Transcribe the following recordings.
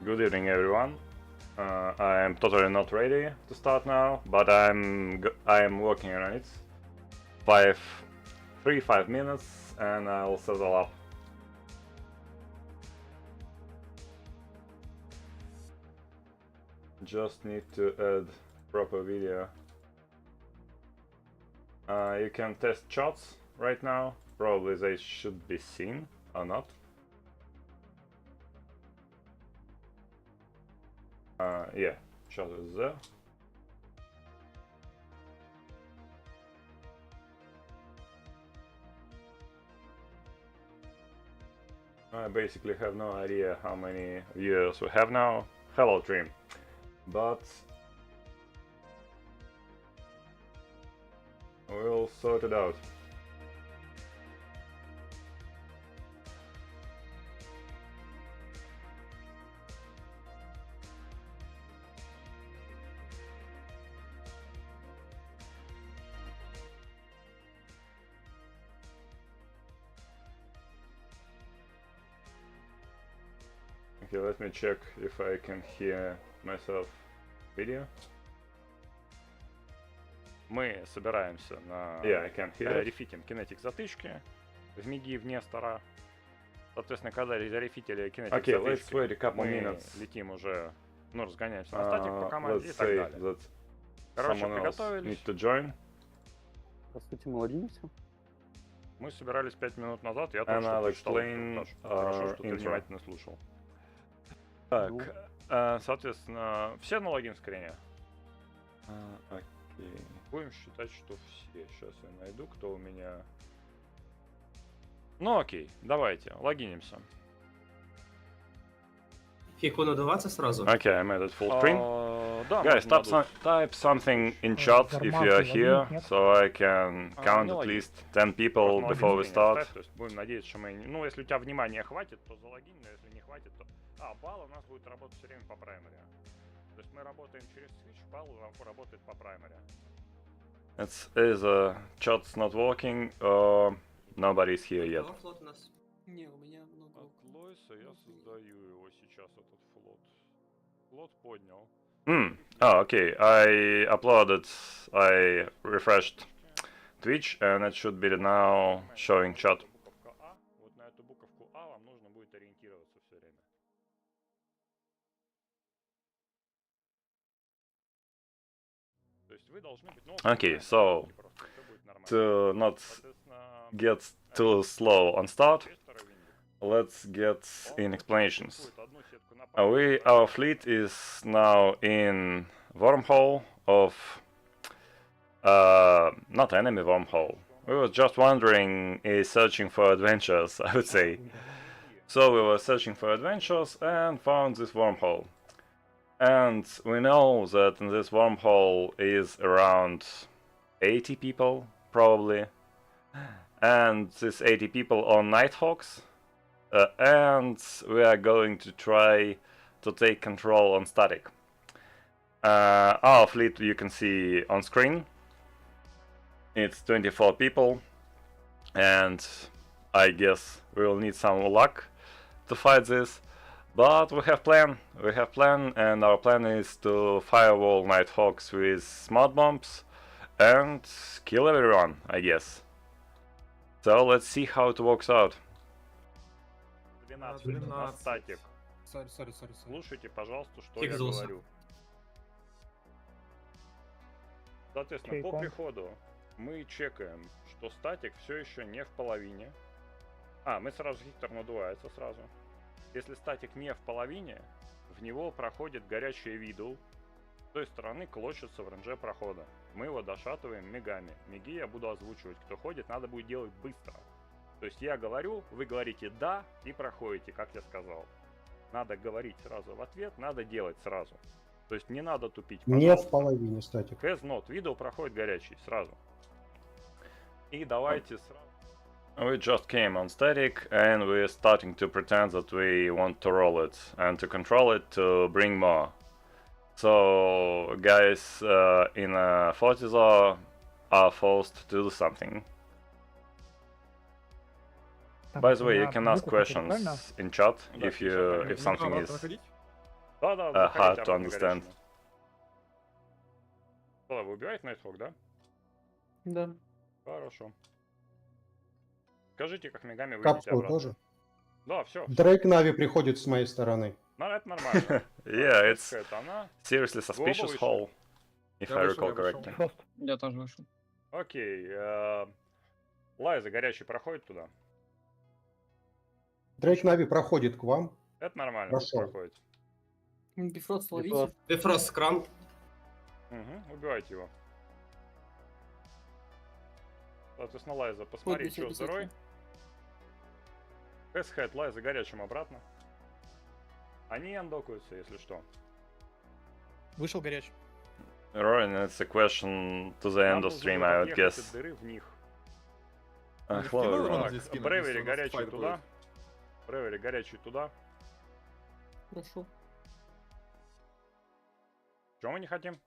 Good evening, everyone. I am totally not ready to start now, but I am working on it. 5 minutes, and I'll settle up. Just need to add proper video. You can test shots right now. Probably they should be seen or not. Yeah, shot is there. I basically have no idea how many viewers we have now. Hello, Dream. But we'll sort it out. Okay, let me check if I can hear myself video. Мы собираемся на рефитим кинетик затычки в миги вне стара. Соответственно, когда зарефитили кинетик затычки, мы летим уже, ну, разгоняемся на статик по команде и так далее. Короче, приготовились. Здравствуйте, мы логинимся. Мы собирались 5 минут назад, я тоже что-то читал. Хорошо, что ты внимательно слушал. Так, соответственно, все на логин-скрине? Окей. Будем считать, что все. Сейчас я найду, кто у меня... Ну окей, давайте, логинимся. Фику надуваться сразу? Okay, I made it full screen. Guys, type something in chat if you are here, so I can count at least 10 people before we start. То есть будем надеяться, что мы... Ну, если у тебя внимания хватит, то залогинь, но если не хватит, то... балл у нас будет работать все время по праймари. То есть мы работаем через Switch, балл работает по праймари. It's either chat's not working or nobody's here yet. Не, у меня много. От Лойса я создаю его сейчас, этот флот. Флот поднял. Okay, I refreshed Twitch, and it should be now showing chat. Вот на эту буковку А вам нужно будет ориентироваться все время. То есть вы должны быть... Okay, so to not get too slow on start, let's get in explanations. Our fleet is now in wormhole of not enemy wormhole. We were just wandering, searching for adventures, I would say. So we were searching for adventures and found this wormhole. And we know that in this wormhole is around 80 people, probably. And this 80 people on Nighthawks. And we are going to try to take control on static. Our fleet you can see on screen. It's 24 people. And I guess we will need some luck to fight this. But we have plan, and our plan is to firewall Nighthawks with smart bombs and kill everyone, I guess. So let's see how it works out. 12 на статик. Sorry. Слушайте, пожалуйста, что я говорю. Соответственно, по приходу мы чекаем, что статик все еще не в половине. Мы сразу хитер надувается сразу. Если статик не в половине, в него проходит горячее видео. С той стороны клочится в рейнже прохода. Мы его дошатываем мигами. Миги я буду озвучивать. Кто ходит, надо будет делать быстро. То есть я говорю, вы говорите «да» и проходите, как я сказал. Надо говорить сразу в ответ, надо делать сразу. То есть не надо тупить. Не в половине статик. Has not. Видео проходит горячий сразу. И давайте сразу. We just came on static and we're starting to pretend that we want to roll it and to control it to bring more. So guys in Fortizar are forced to do something. By the way, you can ask questions in chat if something is hard to understand. Вы убиваете Найтхок, да? Да. Хорошо. Скажите, как мигами выйдете Капсулу обратно. тоже. Да, все. Дрейк Нави приходит с моей стороны. Это нормально. Yeah, it's Это она. seriously suspicious hole, if I recall correctly. Я тоже вышел. Окей. Лайза горячий проходит туда. Дрейк Нави проходит к вам. Это нормально. Прошел. Проходит. Бифрост ловите. Бифрост кран. Угу, убивайте его. Соответственно, Лайза, посмотри, Подпись что с дырой. Хэт, Лайза горячим обратно. Они андокаются, если что. Вышел горячий. Rorin, it's a question to the end of stream, I would guess. Дыры в них. Hello, Дрон Rorin. здесь скинуть, Бревери если у нас горячий файт туда. будет. Бревери горячий туда. Хорошо. Чего мы не хотим?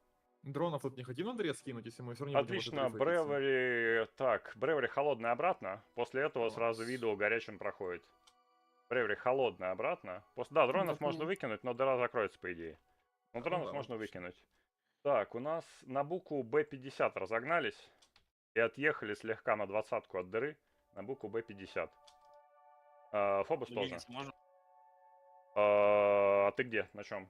Дронов тут не хотим на дрез скинуть, если мы все равно не будем Отлично, вот это рефериться. Бревери... Так, Бревери холодный обратно. После этого сразу видео горячим проходит. Бревери холодный обратно. Да, дронов можно выкинуть, но дыра закроется, по идее. Но дронов да, можно логично. выкинуть. Так, у нас на букву Б50 разогнались. И отъехали слегка на 20-ку от дыры. На букву Б50. Фобос тоже. А ты где? На чем?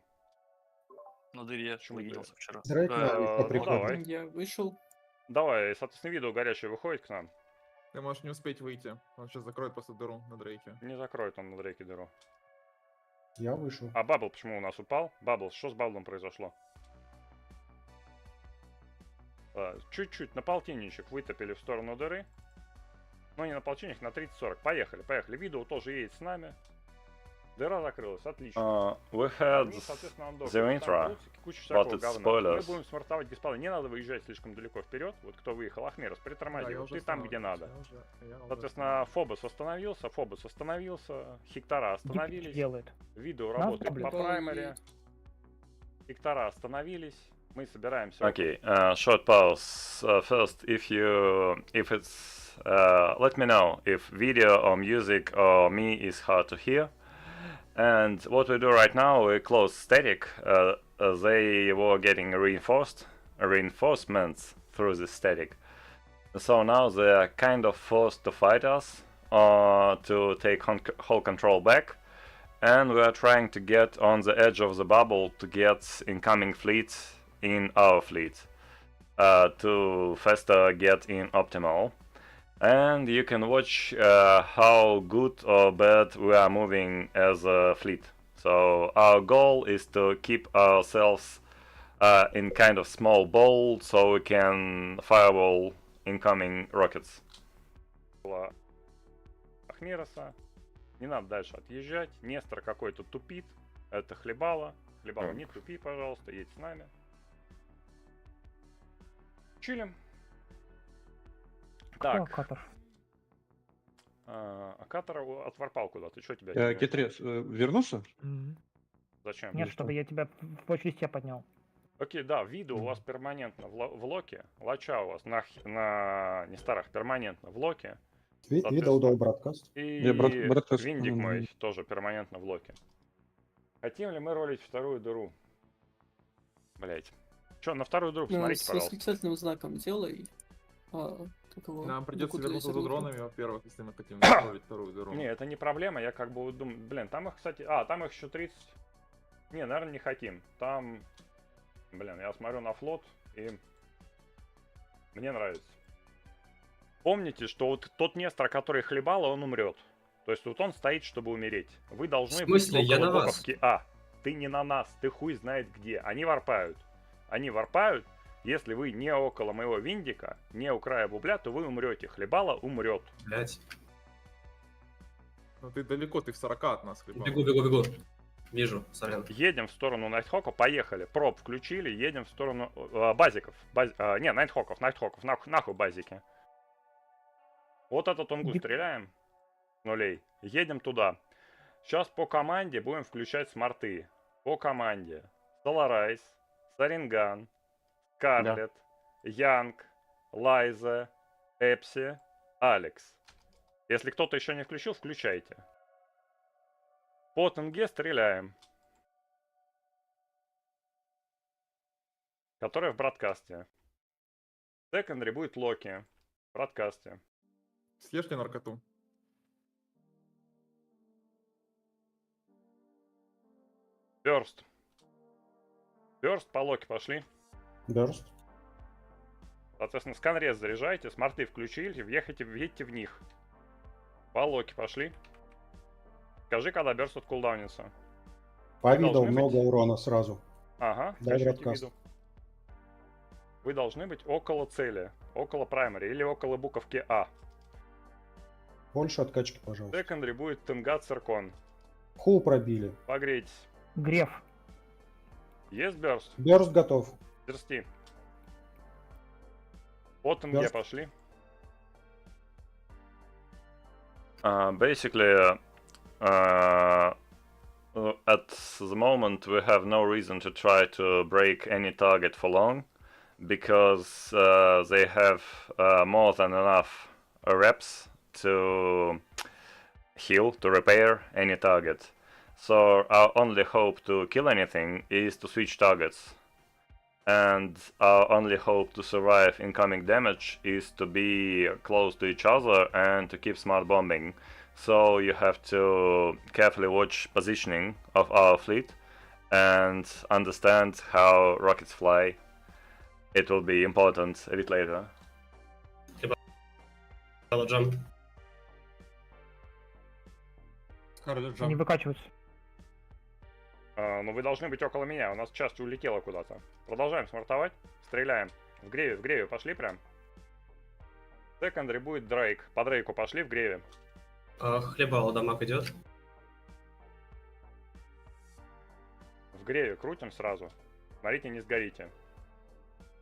На дыре Почему вывиделся вчера. Дрейк Нави ну, что приходит. давай. Я вышел. Давай, соответственно, видео горячее выходит к нам. Ты можешь не успеть выйти. Он сейчас закроет просто дыру на Дрейке. Не закроет он на Дрейке дыру. Я вышел. А Бабл почему у нас упал? Бабл, что с Баблом произошло? Чуть-чуть на полтинничек вытопили в сторону дыры. Ну не на полтинник, на 30-40. Поехали, поехали. Видео тоже едет с нами. Дыра закрылась, отлично. We had Они, соответственно, андок. the Там intro, крутики, куча but всякого it's говна. Мы spoilers. будем смартовать, господа. Не надо выезжать слишком далеко вперед. Вот кто выехал, Ахмерос, притормози. Вот ты там, где надо. Соответственно, Фобос остановился, Хектора остановились. Делает. Видео работает по праймере. Хектора остановились. Мы собираемся. Okay, short pause. First, if it's, let me know if video or music or me is hard to hear. And what we do right now, we close static. They were getting reinforcements through the static. So now they are kind of forced to fight us to take whole control back. And we are trying to get on the edge of the bubble to get incoming fleets in our fleet to faster get in optimal. And you can watch how good or bad we are moving as a fleet. So our goal is to keep ourselves in kind of small bowl so we can firewall incoming rockets. Ахмероса. Не надо дальше отъезжать. Нестор какой-то тупит. Это Хлебало. Хлебало, не тупи, пожалуйста, едь с нами. Чилим. Так. Катар. А Катара отворпал куда-то. Что тебя? Кетрес, вернулся? Зачем? Нет, чтобы я тебя в очередь я поднял. Окей, да, видео у вас перманентно в локе. Лача у вас на Несторах перманентно в локе. Видел удал браткаст. И браткаст, Виндик мой тоже перманентно в локе. Хотим ли мы ролить вторую дыру? Блять. Че, на вторую дыру посмотрите, С пожалуйста. восклицательным знаком делай. Нам придется вернуться за дронами, во-первых, если мы хотим строить вторую дыру. Не, это не проблема, я как бы думаю, блин, там их, кстати, там их еще 30. Не, наверное, не хотим. Там, блин, я смотрю на флот, и мне нравится. Помните, что вот тот Нестор, который хлебал, он умрет. То есть вот он стоит, чтобы умереть. Вы должны В смысле? быть Я около на вас. боковки. Ты не на нас, ты хуй знает где. Они варпают. Если вы не около моего виндика, не у края бубля, то вы умрете. Хлебало умрет. Блять. Ну ты далеко, ты в 40 от нас, Хлебало. Бегу. Вижу, сорян. Едем в сторону Найтхока, поехали. Проб включили, едем в сторону базиков. Не, Найтхоков, нахуй базики. Вот этот тунгу стреляем. Нулей. Едем туда. Сейчас по команде будем включать смарты. По команде. Соларайз, Саринган, Скарлет, Янг, Лайза, Эпси, Алекс. Если кто-то еще не включил, включайте. По ТНГ стреляем. Который в бродкасте. Секондари будет Локи. В бродкасте. Съешьте наркоту. Бёрст. Бёрст по Локи пошли. Burst. Соответственно, сканрез заряжайте, смарты включили, въедьте в них. По Локи пошли. Скажи, когда Бёрст откулдаунится. Повидал должны много быть. урона сразу. Ага, Дай скачивайте бродкаст. виду. Вы должны быть около цели, около праймари или около буковки А. Больше откачки, пожалуйста. Секондари будет Тенгат Циркон. Хул пробили. Погрейтесь. Греф. Есть Бёрст? Burst готов. Дерсти. По ТНГ Бёрст. пошли. Basically, at the moment we have no reason to try to break any target for long, because they have more than enough reps to heal, to repair any target. So our only hope to kill anything is to switch targets. And our only hope to survive incoming damage is to be close to each other and to keep smart bombing. So you have to carefully watch positioning of our fleet and understand how rockets fly. It will be important a bit later. Джам. Они выкачиваются. Но вы должны быть около меня, у нас часть улетела куда-то. Продолжаем смартовать, стреляем. В греве пошли прям. Секондари будет Дрейк. По Дрейку пошли в греве. Хлебало, дамаг идет. В греве крутим сразу. Смотрите, не сгорите.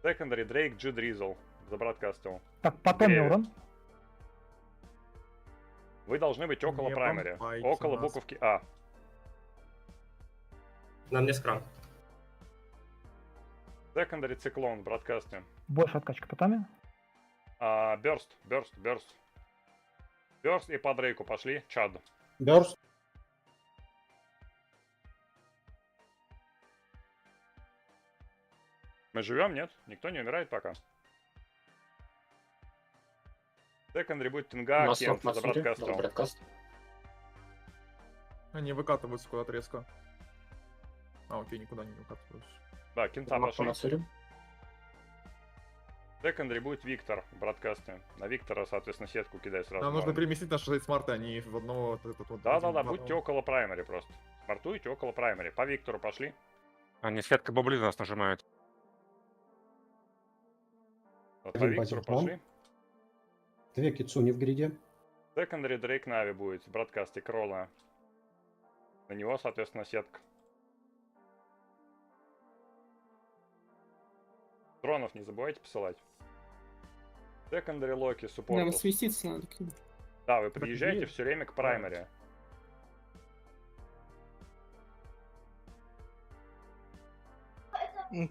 Секондари Дрейк G Drizzle. Забродкастил. Так, потом Греве. урон. Вы должны быть около Не праймари. бомбайте Около нас. буковки А. На мне скрам. Секондари Циклон в бродкасте. Больше откачка потом. Бёрст. Бёрст и по Дрейку пошли. Чад. Burst. Мы живем, нет? Никто не умирает пока. Секондари будет Тинга, Кент за бродкастом. Они выкатываются куда-то резко. Окей, никуда не выкатываются. Да, Кента пошли. Секондари будет Виктор в бродкасте. На Виктора, соответственно, сетку кидай сразу. Нам нужно переместить наши 6 смарта, они в одного вот этот вот. Да, один в будьте одного. около праймари просто. Смартуйте около праймари. По Виктору пошли. Они сетка бобли нас нажимают. Вот, по Один Виктору базик, пошли. Две кицуни в гриде. Секондари Дрейк Нави будет в бродкасте Кролла. На него, соответственно, сетка. Дронов не забывайте посылать. Секондари Локи, Нам суппорт. сместиться надо к ним. Да, вы подъезжаете все время к праймари.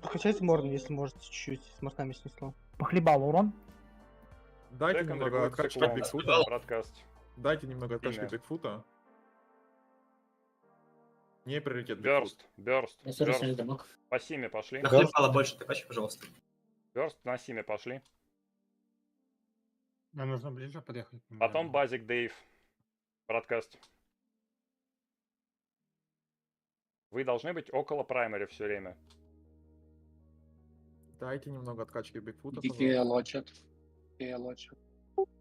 Покачайте морду, если можете, чуть-чуть с морками снесло. Похлебал урон. Дайте Секондари немного будет откачки Циклон Бигфута. в бродкасте. Дайте немного откачки Имя. Бигфута. Не приоритет Бигфут. Бёрст. По Симе пошли. На хлебало больше откачки, пожалуйста. Бёрст на Симе пошли. Нам нужно ближе подъехать. Потом Базик Дейв. Бродкаст. Вы должны быть около праймари все время. Дайте немного откачки Бигфута.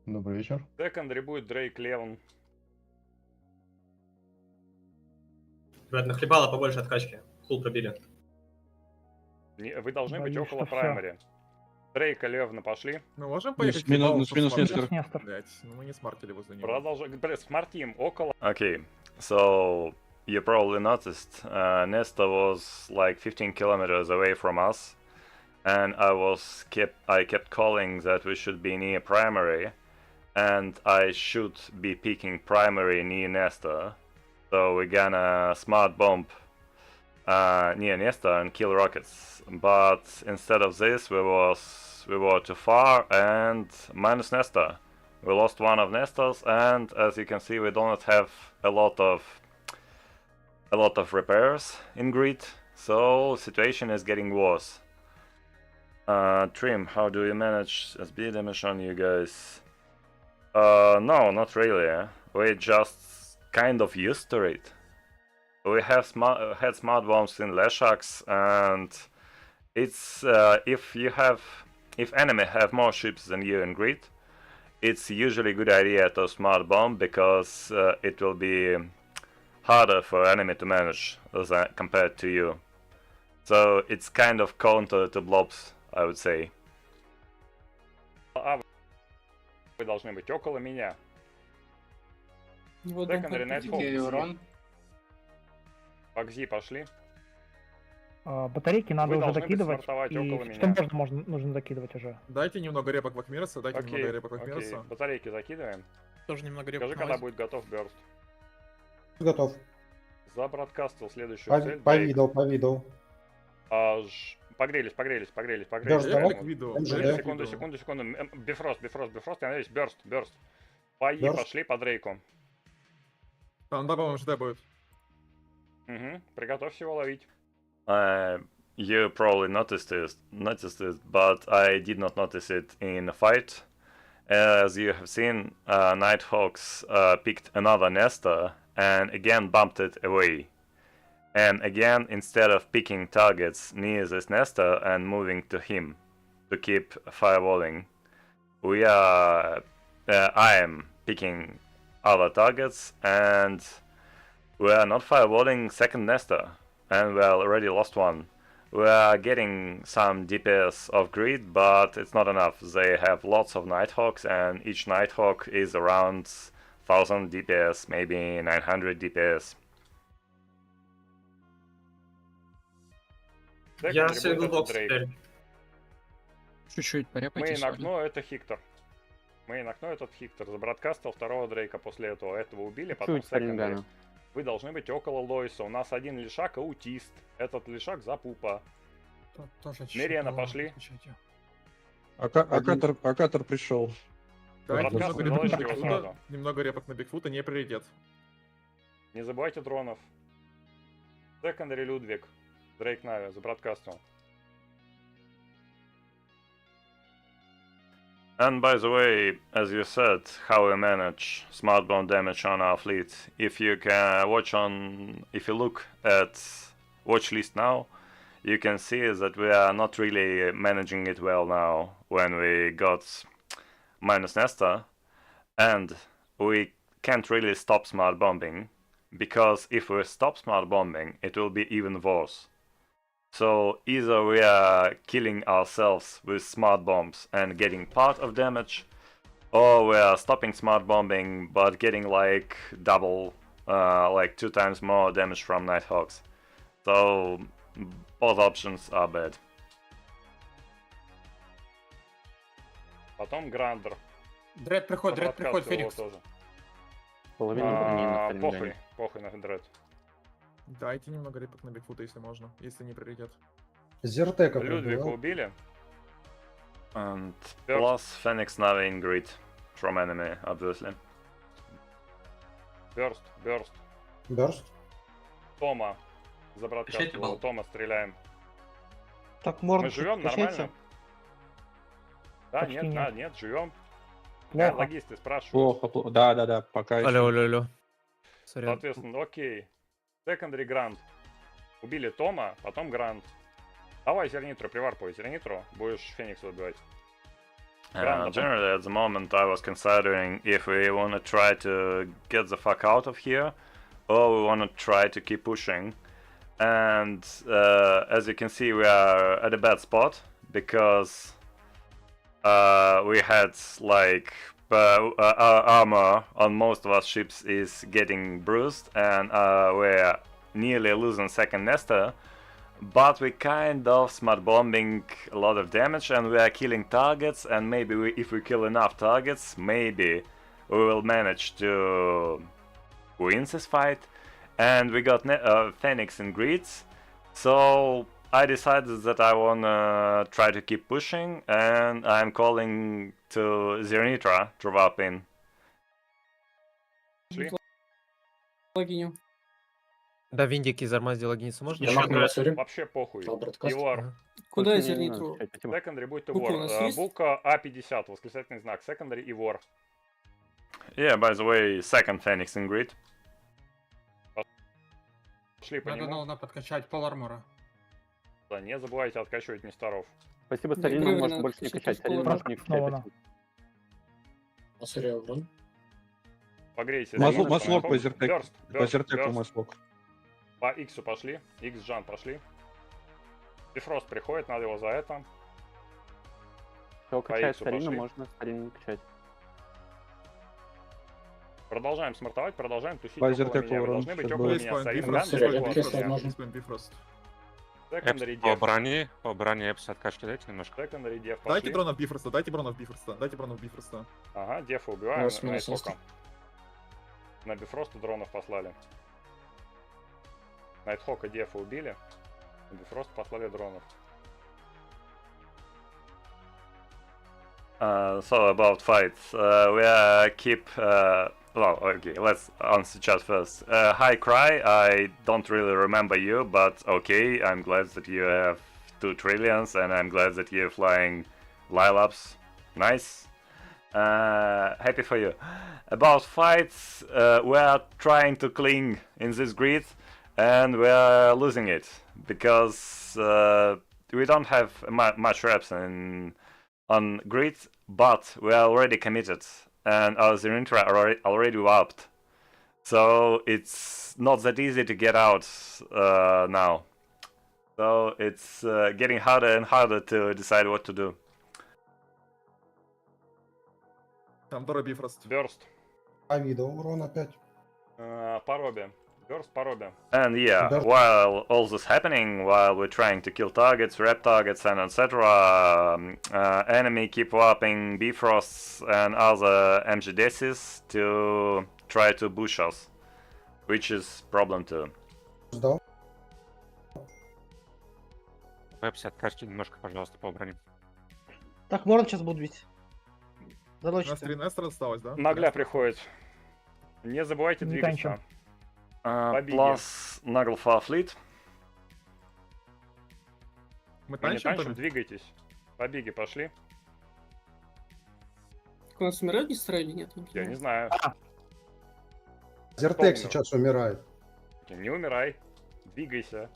Добрый вечер. Секондари будет Дрейк Леван. Ребят, на хлебало побольше откачки. Хул пробили. Вы должны быть Боюсь, около что всё. праймари. Дрейка Левна пошли. Мы можем поехать минус Нестор. Нестор. Блять, ну мы не смартили возле него. Продолжаем. Блин, смартим около. Okay, so you probably noticed Nesta was like 15 kilometers away from us, and I kept calling that we should be near primary, and I should be picking primary near Nesta. So we're gonna smart bomb near Nesta and kill rockets. But instead of this, we were too far and minus Nesta. We lost one of Nestors, and as you can see, we don't have a lot of repairs in grid, so situation is getting worse. Trim, how do you manage SB damage on you guys? No, not really. We just kind of used to it. We have had smart bombs in Leshaks, and it's if enemy have more ships than you in grid, it's usually a good idea to smart bomb, because it will be harder for enemy to manage compared to you. So it's kind of counter to blobs, I would say. Вы должны быть около меня. Ни в одном Secondary Night контакте. Hawk. Погзи пошли. Батарейки надо Вы уже должны закидывать. стартовать И около что меня. нужно закидывать уже? Дайте немного репок Вакмирса, дайте Окей, немного репок окей. Вакмирса. Батарейки закидываем. Тоже немного Скажи, репок на когда базе. будет готов бёрст. Готов. Забродкастил следующую цель. Повидал. Погрелись. Бёрст давай. Репок видео. МЖД. репок видео. Секунду. Бифрост, я надеюсь, бёрст. Пои, Бёрст. пошли по Дрейку. Там, да, по-моему, МЖД будет. Угу, приготовься его ловить. You probably noticed it, but I did not notice it in a fight. As you have seen, Nighthawks picked another Nestor and again bumped it away. And again, instead of picking targets near this Nestor and moving to him to keep firewalling, I am picking other targets, and we are not firewalling second Nestor, and we already lost one. We are getting some DPS of grid, but it's not enough. They have lots of Nighthawks, and each Nighthawk is around 1000 DPS, maybe 900 DPS. Я Secondary сингл будет бокс Дрейк. теперь. Чуть-чуть порепайте. Мейн окно это Хиктор. Мейн окно этот Хиктор. Забродкастил второго Дрейка после этого. Этого убили, потом Чуть по секондари. рингам. Вы должны быть около Лойса. У нас один лишак аутист. Этот лишак за пупа. Мирена, пошли. Акатор пришел. Дайте Забродкастил, немного репок на залочите его Бигфута. сразу. Немного репок на Бигфута, не приоритет. Не забывайте дронов. Секондари Людвиг. Дрейк Нави, забродкастил. And by the way, as you said, how we manage smart bomb damage on our fleet. If you look at watch list now, you can see that we are not really managing it well now when we got minus Nesta, and we can't really stop smart bombing, because if we stop smart bombing, it will be even worse. So either we are killing ourselves with smart bombs and getting part of damage, or we are stopping smart bombing but getting like double, like 2 times more damage from Nighthawks. So both options are bad. Потом Грандер. Дред приходит, Забродкастил его Феникс. тоже. Половина брони на Ферингане. Похуй на Дред. Дайте немного репок на Бигфута, если можно, если не приоритет. Зертека Людвига пробил. убили. And Yep. plus Phoenix Navi in grid from enemy, obviously. Бёрст. Бёрст. Тома. Забродкастил его. Тома стреляем. Так, можно Мы живем нормально? Да, Почти нет. нет, живем. Плохо. Логисты спрашивают. Плохо. Да, пока еще. Алло. Сорян. Соответственно, окей. Secondary Гранд. Убили Тома, потом Гранд. Давай Зернитру, приварпывай Зернитру, будешь Феникса убивать. Generally, at the moment, I was considering if we want to try to get the fuck out of here, or we want to try to keep pushing. And as you can see, we are at a bad spot, because we had like our armor on most of our ships is getting bruised, and we're nearly losing second Nestor, but we kind of smart bombing a lot of damage, and we are killing targets, and maybe if we kill enough targets, maybe we will manage to win this fight. And we got Phoenix in grids, so I decided that I wanna try to keep pushing, and I'm calling to Zernitra drop in. Шли? Логиню. Да, Виндики из Армазди логиниться можно? Вообще похуй. Ивар. Куда зернитру? Секондари будет Бука у вор. нас есть? Бука А50, восклицательный знак. Секондари и вор. Yeah, by the way, second Phoenix in grid. Шли по нему. Надо подкачать пол армора. Да, не забывайте откачивать несторов. Спасибо, Старина, Григорий, можно надо больше не включить качать. Старина, школу. можно не качать. Погрейся. Маслок по зертеку. Бёрст, По бёрст, зертеку бёрст. маслок. По иксу пошли. Икс Джан пошли. Бифрост приходит, надо его за это. Все, качать иксу Старина, пошли. можно Старина не качать. Продолжаем смартовать, продолжаем тусить По около зертеку меня. Вы урон должны быть сейчас около будет. меня. Сарин, Бифрост. Секондари По деф. броне эпс откачки дайте немножко. Секондари деф Дайте пошли. дронов Бифроста, дайте дронов Бифроста, дайте дронов Бифроста. Ага, дефа убиваем. Найтхока. На Бифроста дронов послали. Найтхока дефа убили. На Бифроста послали дронов. So about fights, we keep. Well, okay, let's answer chat first. Hi, Cry. I don't really remember you, but okay, I'm glad that you have 2 trillions, and I'm glad that you're flying Lilaps. Nice. Happy for you. About fights, we are trying to cling in this grid, and we are losing it because we don't have much reps on grid, but we are already committed, and our Zerintra are already warped. So it's not that easy to get out now. So it's getting harder and harder to decide what to do. Там Дора Бифрост. Бёрст. По виду урон опять. По робе. Бёрст по робе. And yeah, Burst. while all this happening, while we're trying to kill targets, rep targets, and etc., enemy keep warping Bifrosts and other MGDSs to try to bush us, which is problem too. Сдал. Эпс откачки немножко, пожалуйста, по броне. Так, можно сейчас буду бить. У нас Заносчик. 3 Нестера осталось, да? Нагля приходит. Не забывайте Не двигаться. Побеги. Plus Naglfar Fleet. Мы Мы не танчим? танчим, двигайтесь. Побеги пошли. У нас умирают не строили? Нет. Я не знаю. Зертек Помню. сейчас умирает. Не умирай. Двигайся.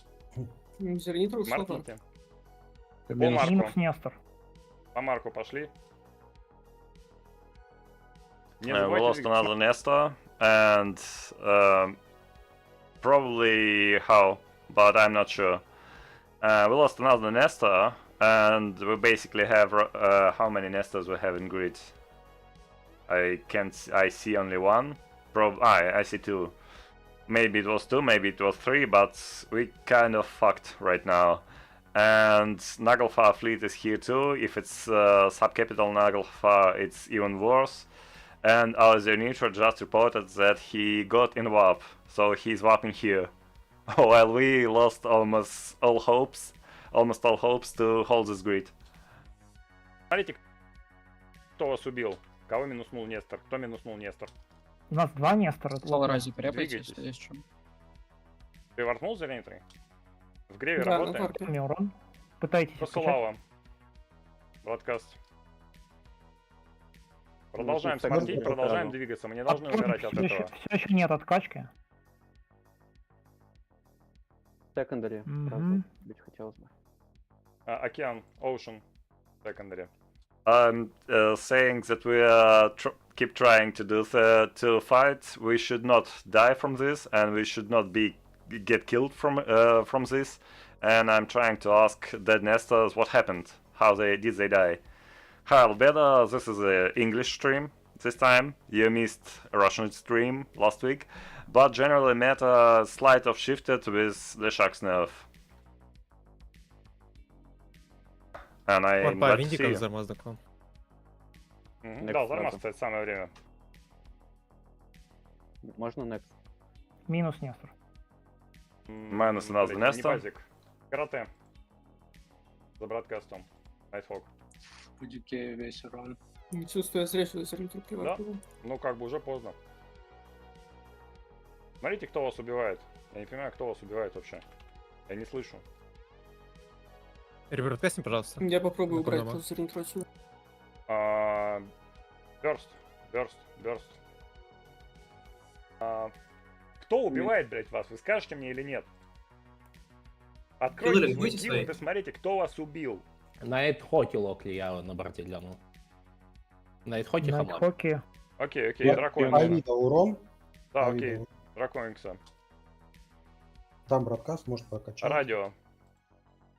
Зернитру слова. Мартните. По Минус. марку. Минус Нестор. По марку пошли. Не We забывайте lost двигаться. another Nestor, and probably how, but I'm not sure. We lost another Nestor, and we basically have how many Nestors we have in grid? I can't. I see only one. I see 2. Maybe it was 2, maybe it was 3, but we kind of fucked right now. And Naglfar fleet is here too. If it's subcapital Naglfar, it's even worse. And our Zernitra just reported that he got in warp, so he's warping here. While we lost almost all hopes to hold this grid. Смотрите, кто вас убил. Кого минуснул Нестор? Кто минуснул Нестор? У нас 2 Нестора. Саларази, пряпайте, Двигайтесь. если есть что. Ты варпнул за Зенитрой? В греве Да, на работаем? варпе. Мне урон. Пытайтесь откачать. Посылала. Broadcast. Продолжаем Ну, смартить, это продолжаем правда. двигаться. Мы не должны умирать от этого. Все еще нет откачки. Секондари. Мгм. Правда, быть хотелось бы. Океан, Ocean, Secondary. I'm saying that we keep trying to do to fight. We should not die from this, and we should not get killed from this. And I'm trying to ask dead Nestors what happened, how did they die. Hi, better. This is an English stream this time. You missed a Russian stream last week, but generally meta slight of shifted with the Shark's nerf. And I'm По glad to see Виндикам you. из Армаздаком. Да, Зармас, кстати, самое время. Можно next? Минус Нестор. Minus another Не Nestor. базик. Карате. За браткастом. Найтхок. Будете весь урон. Не чувствую, я зря сюда зернитру приварил. Ну, как бы уже поздно. Смотрите, кто вас убивает. Я не понимаю, кто вас убивает вообще. Я не слышу. Ребят, касни, пожалуйста. Я попробую убрать Дома. просто зернитру отсюда. Бёрст. Кто убивает, блядь, вас? Вы скажете мне или нет? Откройте Киллеринг, будете свой свои? и посмотрите, кто вас убил. На Эдхоке локли я на борте глянул. На Эдхоке На хамлак. хоке. Окей, По драконикса. видео урон. Да, по окей, видео. драконикса. Там бродкаст может прокачать. Радио.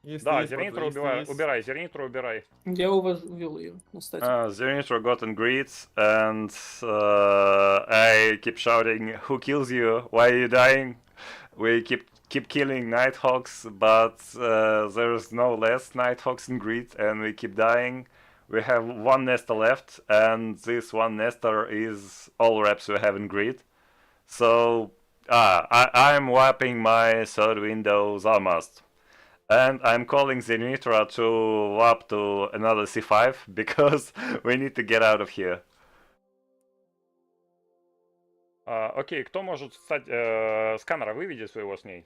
Если Да, есть, зернитру если убивай, есть. убирай, зернитру убирай. Я увел ее на статик. Zernitra got in greets and I keep shouting, "Who kills you? Why are you dying?" We keep killing Nighthawks, but there's no less Nighthawks in greed, and we keep dying. We have one nester left, and this one nester is all reps we have in greed. So I'm wiping my third window almost. And I'm calling Zernitra to warp to another C5 because we need to get out of here. Окей, кто может стать... сканера выведи своего с ней.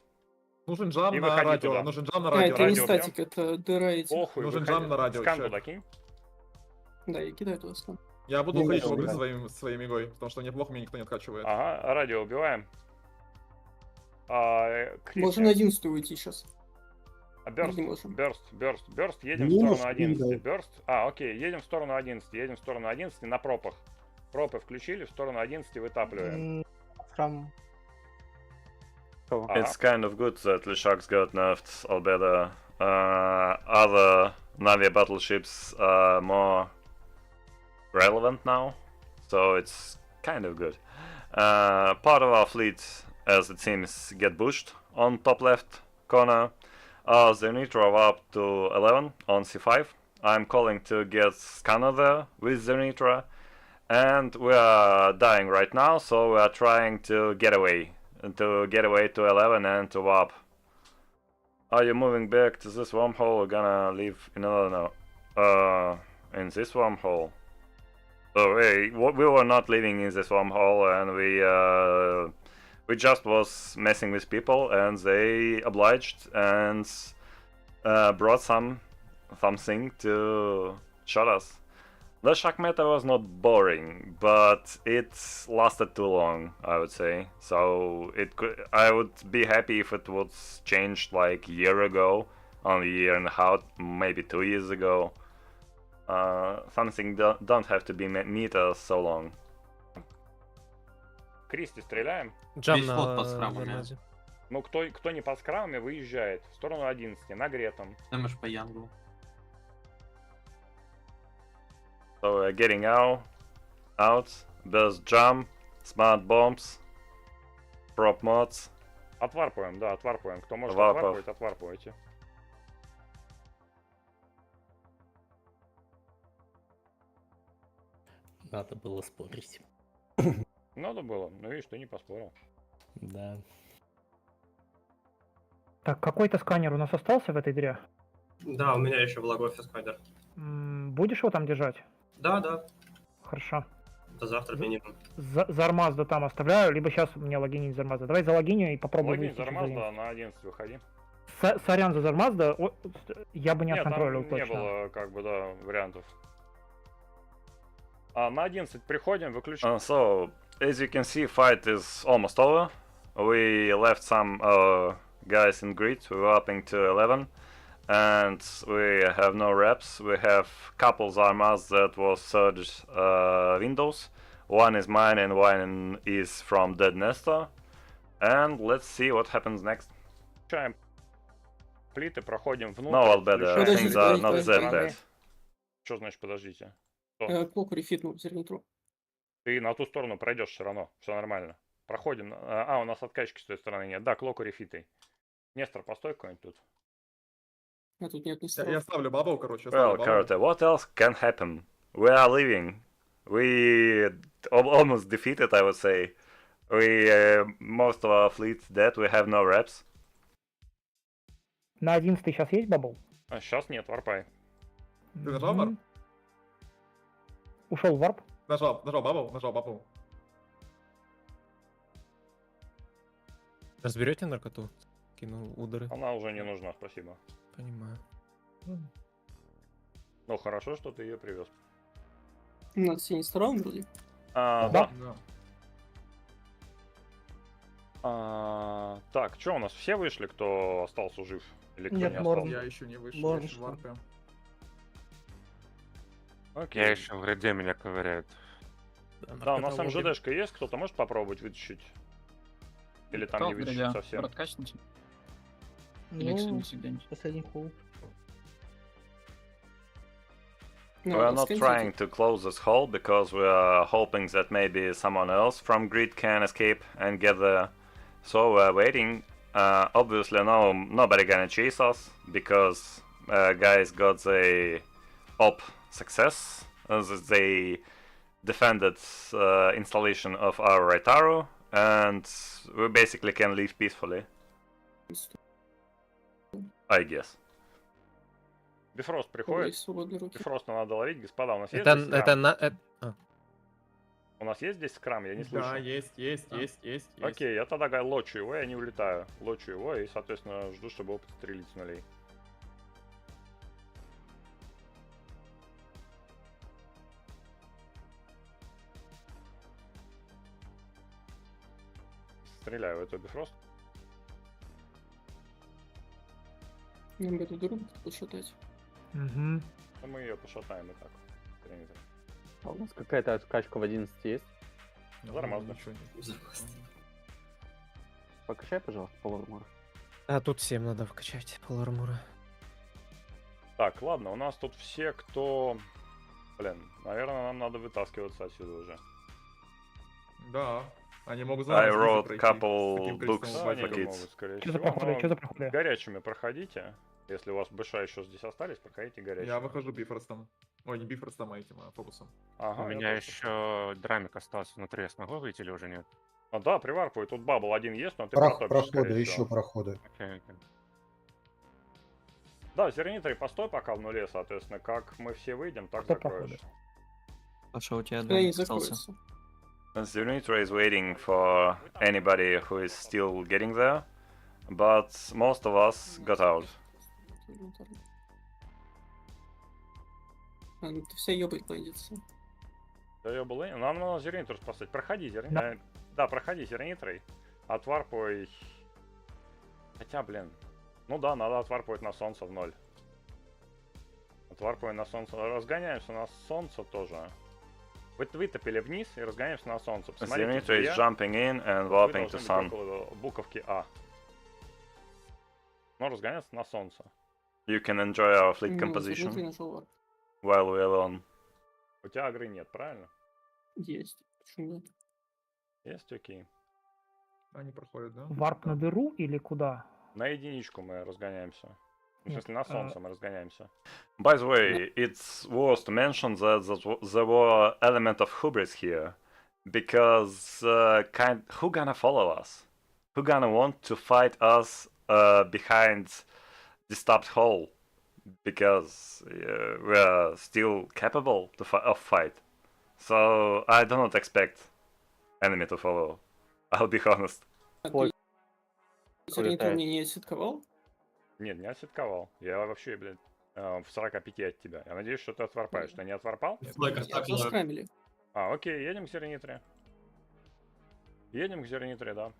Нужен джам И на выходи радио. туда. Нужен джам на А, радио. это не радио статик, это дыра эти. Похуй, Нужен выходи. джам на радио, Скан чек. туда кинь. Да, я кидаю туда скан. Я буду Не уходить надо, в да. своей игрой, потому что неплохо меня никто не откачивает. Ага, радио убиваем. Можно на 11 уйти сейчас. Бёрст, Не можем. бёрст, едем Минус в сторону 11. window. Бёрст. Окей, едем в сторону 11 на пропах. Пропы включили, в сторону 11 вытапливаем. Храм. It's kind of good that Lishaks got nerfed, albeit other Navi battleships are more relevant now, so it's kind of good. Part of our fleet, as it seems, get pushed on top left corner. Zernitra are up to 11 on C5. I'm calling to get scanner there with Zernitra, and we are dying right now, so we are trying to get away to 11 and to warp. Are you moving back to this wormhole or gonna leave in another in this wormhole? So we were not living in this wormhole, and we just was messing with people, and they obliged and brought something to shot us. The shock meta was not boring, but it lasted too long, I would say. So I would be happy if it was changed like a year ago, only a year and a half, maybe 2 years ago. Something don't have to be meta so long. Кристи, стреляем? Джам Весь на флот под скрамами. Зармазе. Ну, кто не под скрамами, выезжает в сторону 11, нагретом. Дэмэдж по янгу. So we're getting out. There's jump, smart bombs, prop mods. Отварпываем, да, отварпываем. Кто может Варпов. отварпывать, отварпывайте. Надо было спорить. Надо было, но видишь, ты не поспорил. Да. Так, какой-то сканер у нас остался в этой дыре? Да, у меня еще в лагофе сканер. Будешь его там держать? Да. Хорошо. До завтра минимум. Зармазду там оставляю, либо сейчас мне логинить Зармазда. Давай залогиню и попробуем. Логин выйти через Зармазда 11. на 11 выходи. Сорян за Зармазда, я бы не Нет, отконтролил там не точно. было, как бы, да, вариантов. На 11 приходим, выключаем. So, as you can see, fight is almost over. We left some guys in grid, we're upping to 11. And we have no reps. We have couples armas that was third windows. One is mine and one is from Dead Nestor. And let's see what happens next. Включаем плиты, проходим внутрь. No, better. Подожди, Things are not подожди, that подожди. bad. Что значит подождите? Клоку рефитнул зернитру. Ты на ту сторону пройдешь все равно, все нормально. Проходим. У нас откачки с той стороны нет. Да, клоку рефитой. Нестор, постой какой-нибудь тут. А тут нет ни Я ставлю бабл, короче. Well, Karate, what else can happen? We are leaving. We almost defeated, I would say. Most of our fleet dead, we have no reps. На 11 сейчас есть бабл? Сейчас нет, варпай. Ты нажал, Мар? Ушел в варп. Нажал бабл. Разберете наркоту? Кинул удары. Она уже не нужна, спасибо. Понимаю. Ну хорошо, что ты ее привез. На синей стороне вроде. Да. Так, что у нас все вышли, кто остался жив? Или кто Нет, не остался? Я еще не вышел, Можно я еще в варпе. Окей. Я еще в ряде меня ковыряет. Да, у нас там ЖДшка есть, кто-то может попробовать вытащить? Или там не вытащить совсем? Ну, последний холл. Ну, We are not trying to close this hole because we are hoping that maybe someone else from grid can escape and get there. So we are waiting. Obviously, nobody gonna chase us because guys got the op success. They defended installation of our Retaru, and we basically can leave peacefully. I guess. Бифрост приходит. Бифроста надо ловить, господа. У нас есть У нас есть здесь скрам? Я не слышу. Да, есть. Окей, я тогда лочу его, я не улетаю. Лочу его и, соответственно, жду, чтобы опыт стрелить с нулей. Стреляю в эту бифрост. Нам бы эту дорогу пошатать. Угу. А мы ее пошатаем и так. А у нас какая-то откачка в 11 есть? Нормально. Покачай, пожалуйста, пол армора. А тут всем надо вкачать пол армора. Так, ладно, у нас тут все, кто... Блин, наверное, нам надо вытаскиваться отсюда уже. Да. Они могут I за wrote пройти. couple Таким books количеством for Они базиков. kids. могут, скорее Что за всего, проходы? но Что за проходы? горячими проходите. Если у вас быша еще здесь остались, проходите горячими. Я выхожу бифростом. Ой, не бифростом, а этим, а фокусом. Ага, У я меня тоже. еще драмик остался внутри. Я смогу выйти или уже нет? А, да, приварпывай. Тут бабл один есть, но ты протопишь, Проходы, скорее еще всего. проходы. Окей. Да, зернитрый, постой пока в нуле, соответственно. Как мы все выйдем, так Что закроешь. проходы? Паша, у тебя Когда они закроются. Zernitra is waiting for anybody who is still getting there, but most of us got out. Ты вся ёбать пойдется. Да, я был... Нам надо зернитру спасать. Проходи, зернитрый. Да, проходи зернитрой. Отварпывай. Хотя, блин. Ну да, надо отварпывать на солнце в ноль. Отварпывай на солнце. Разгоняемся на солнце тоже. Вытопили вниз и разгоняемся на солнце. Zernitra is jumping in and warping to sun. Буковки А. Но разгоняться на солнце. You can enjoy our fleet composition while we are alone. У тебя агры нет, правильно? Есть. Почему нет? Есть, окей. Они проходят, да? Варп на дыру или куда? На единичку мы разгоняемся. В Нет, смысле, на солнце мы разгоняемся. By the way, it's worth to mention that there were element of hubris here, because who gonna follow us? Who gonna want to fight us behind the stopped hole? Because we are still capable of fight. So I do not expect enemy to follow. I'll be honest. Зернитру мне не отсетковал? Нет, не отсетковал. Я вообще, блин, в 45 от тебя. Я надеюсь, что ты отварпаешь. Ты не отварпал? Заскрамили. А, окей, едем к зернитре. Едем к зернитре, да.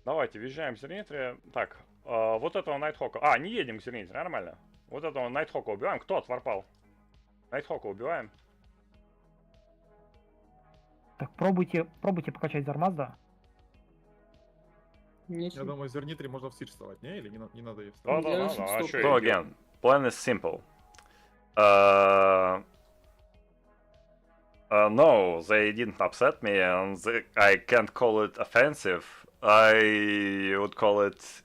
Давайте, въезжаем к зернитре. Так, вот этого Найтхока. А, не едем к зернитре, нормально. Вот этого Найтхока убиваем. Кто отварпал? Найтхока убиваем. Так, пробуйте покачать Зармазда. Я думаю, зернитри можно в сидж вставать, не? Или не надо ее вставать? Да. А что So again, plan is simple. No, they didn't upset me, and I can't call it offensive. I would call it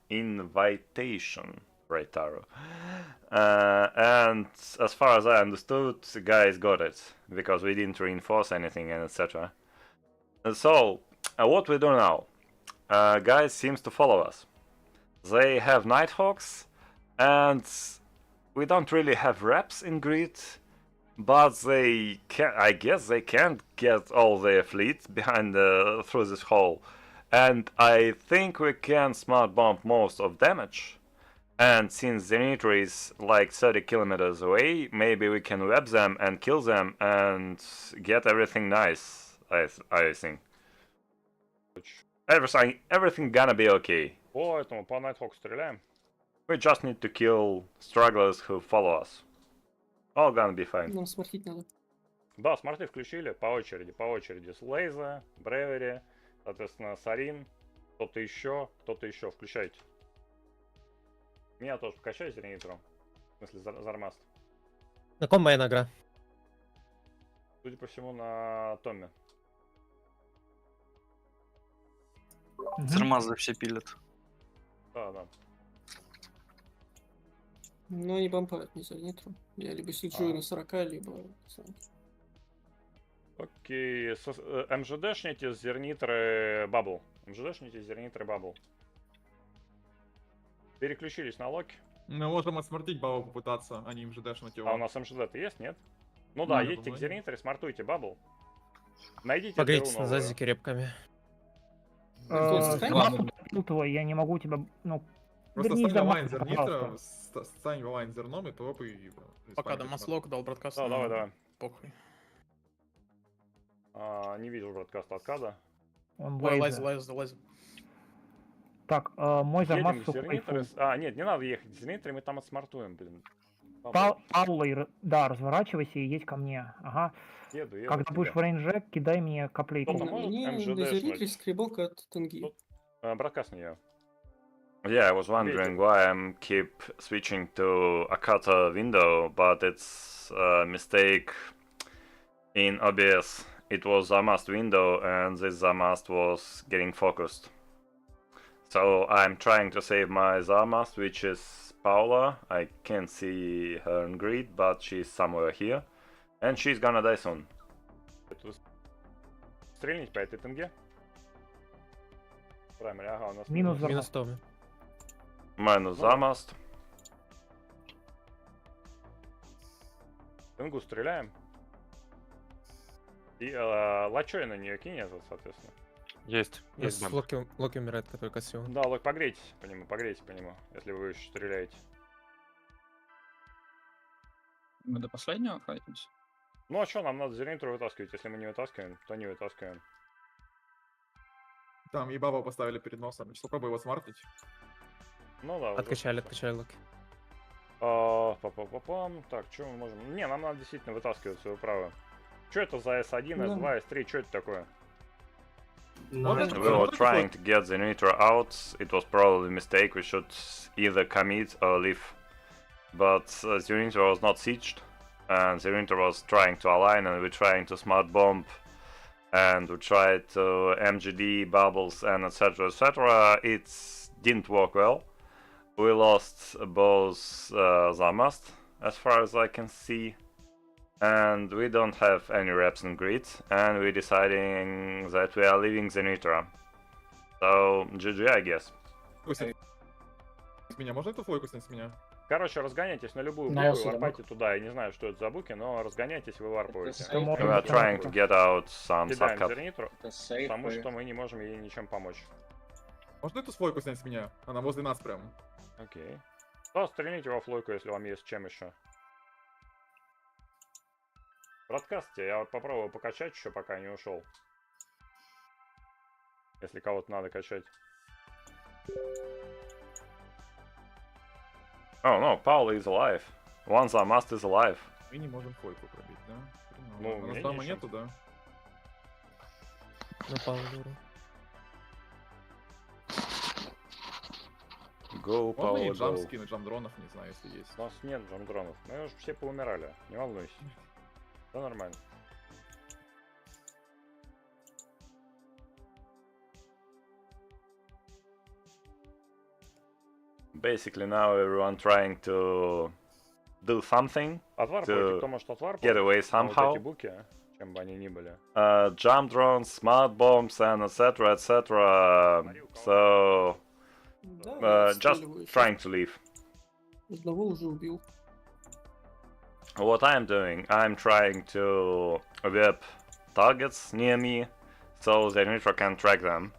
invitation, right, Taro? And as far as I understood, the guys got it, because we didn't reinforce anything and etc. So, what we do now? Guys seems to follow us. They have Nighthawks, and we don't really have reps in grid, but they can. I guess they can't get all their fleet behind through this hole, and I think we can smart bomb most of damage. And since Zenitra is like 30 kilometers away, maybe we can web them and kill them and get everything nice. I think. Everything gonna be okay. Поэтому по Nighthawk стреляем. We just need to kill stragglers who follow us. All gonna be fine. Нам смартить надо. Да, смарты включили по очереди. Слейза, Бревери, соответственно, Сарин, кто-то еще. Включайте. Меня тоже покачайте Зенитру. В смысле, Зармаст. На ком моя награ? Судя по всему, на Томме. Зармазы все пилят. Да. Но они бомбают не за нитру. Я либо сиджу на 40, либо... Окей. МЖДшните Зернитры Бабл. Переключились на локи. Мы можем отсмартить бабу попытаться, а не МЖДшнуть его. А у нас МЖД-то есть, нет? Ну да, едьте к Зернитре, смартуйте бабл. Найдите погрейтесь на зазике репками. Твой, я не могу тебя, просто стань онлайн Зернитра, стань онлайн Зерном и топай. Пока Дамаслок дал бродкаст. Да, давай. Похуй. Не вижу бродкаста от Када. Он лазит. Так, мой Зармаз сухой. Нет, не надо ехать в Зернитры, мы там отсмартуем, блин. Паулой, да, разворачивайся и едь ко мне. Ага. Еду Когда будешь в рейнже, кидай мне каплейку. Мне на Зернитре скребок от Тенги. Бродкаст не я. Yeah, I was wondering why I'm keep switching to a cutter window, but it's a mistake in OBS. It was Zarmast window and this Zarmast was getting focused. So I'm trying to save my Zarmast, which is Paula. I can't see her in grid, but she's somewhere here. And she's gonna die soon. Стрельнуть по этой Тенге? Правильно, ага, у нас минус Томи. Minus Zarmast. Тенгу стреляем. И лачой на нее кинь, соответственно. Есть Локи умирает, который косил. Да, Лок, погрейтесь по нему, если вы еще стреляете. Мы до последнего файтимся? Ну а что, нам надо Зернитру вытаскивать, если мы не вытаскиваем, то не вытаскиваем. Там и бабу поставили перед носом, попробуй его смартить. Ну да. Откачали Локи. Так, что мы можем... Не, нам надо действительно вытаскивать свою правую. Что это за S1, S2, S3, что это такое? We were trying to get the Nitra out. It was probably a mistake. We should either commit or leave. But the Nitra was not sieged, and the Nitra was trying to align, and we're trying to smart bomb, and we tried to MGD bubbles and etc. etc. It didn't work well. We lost both Zarmast, as far as I can see. And we don't have any reps in grid, and we're deciding that we are leaving the Nitra. So, GG, I guess. С меня, можно эту флойку снять с меня? Короче, разгоняйтесь на любую буку и варпайте туда. Я не знаю, что это за буки, но разгоняйтесь, вы варпаете. We are trying to get out some Кидаем subcut. Зернитру, потому что мы не можем ей ничем помочь. Можно эту флойку снять с меня? Она возле нас прям. Окей. То стрельните во флойку, если вам есть чем еще. Бродкасте, я попробую покачать еще, пока не ушел. Если кого-то надо качать. Oh no, Paul is alive. One Zarmast is alive. Мы не можем флойку пробить, да? Ну, у нас дама нету, да? Напал дуру. Go, Можно Paul, и джамп go. скинуть, джамп-дронов, не знаю, если есть. У нас нет джамп-дронов. Мы уже все поумирали, не волнуйся. Все нормально. Basically now everyone trying to do something Отварпайте, кто может to отварпать. get away Вот somehow. эти буки, чем бы они ни были. Jump drones, smart bombs, and etc. etc. So just trying to leave. Одного уже убил. What I'm doing, I'm trying to whip targets near me, so the Nitro can track them.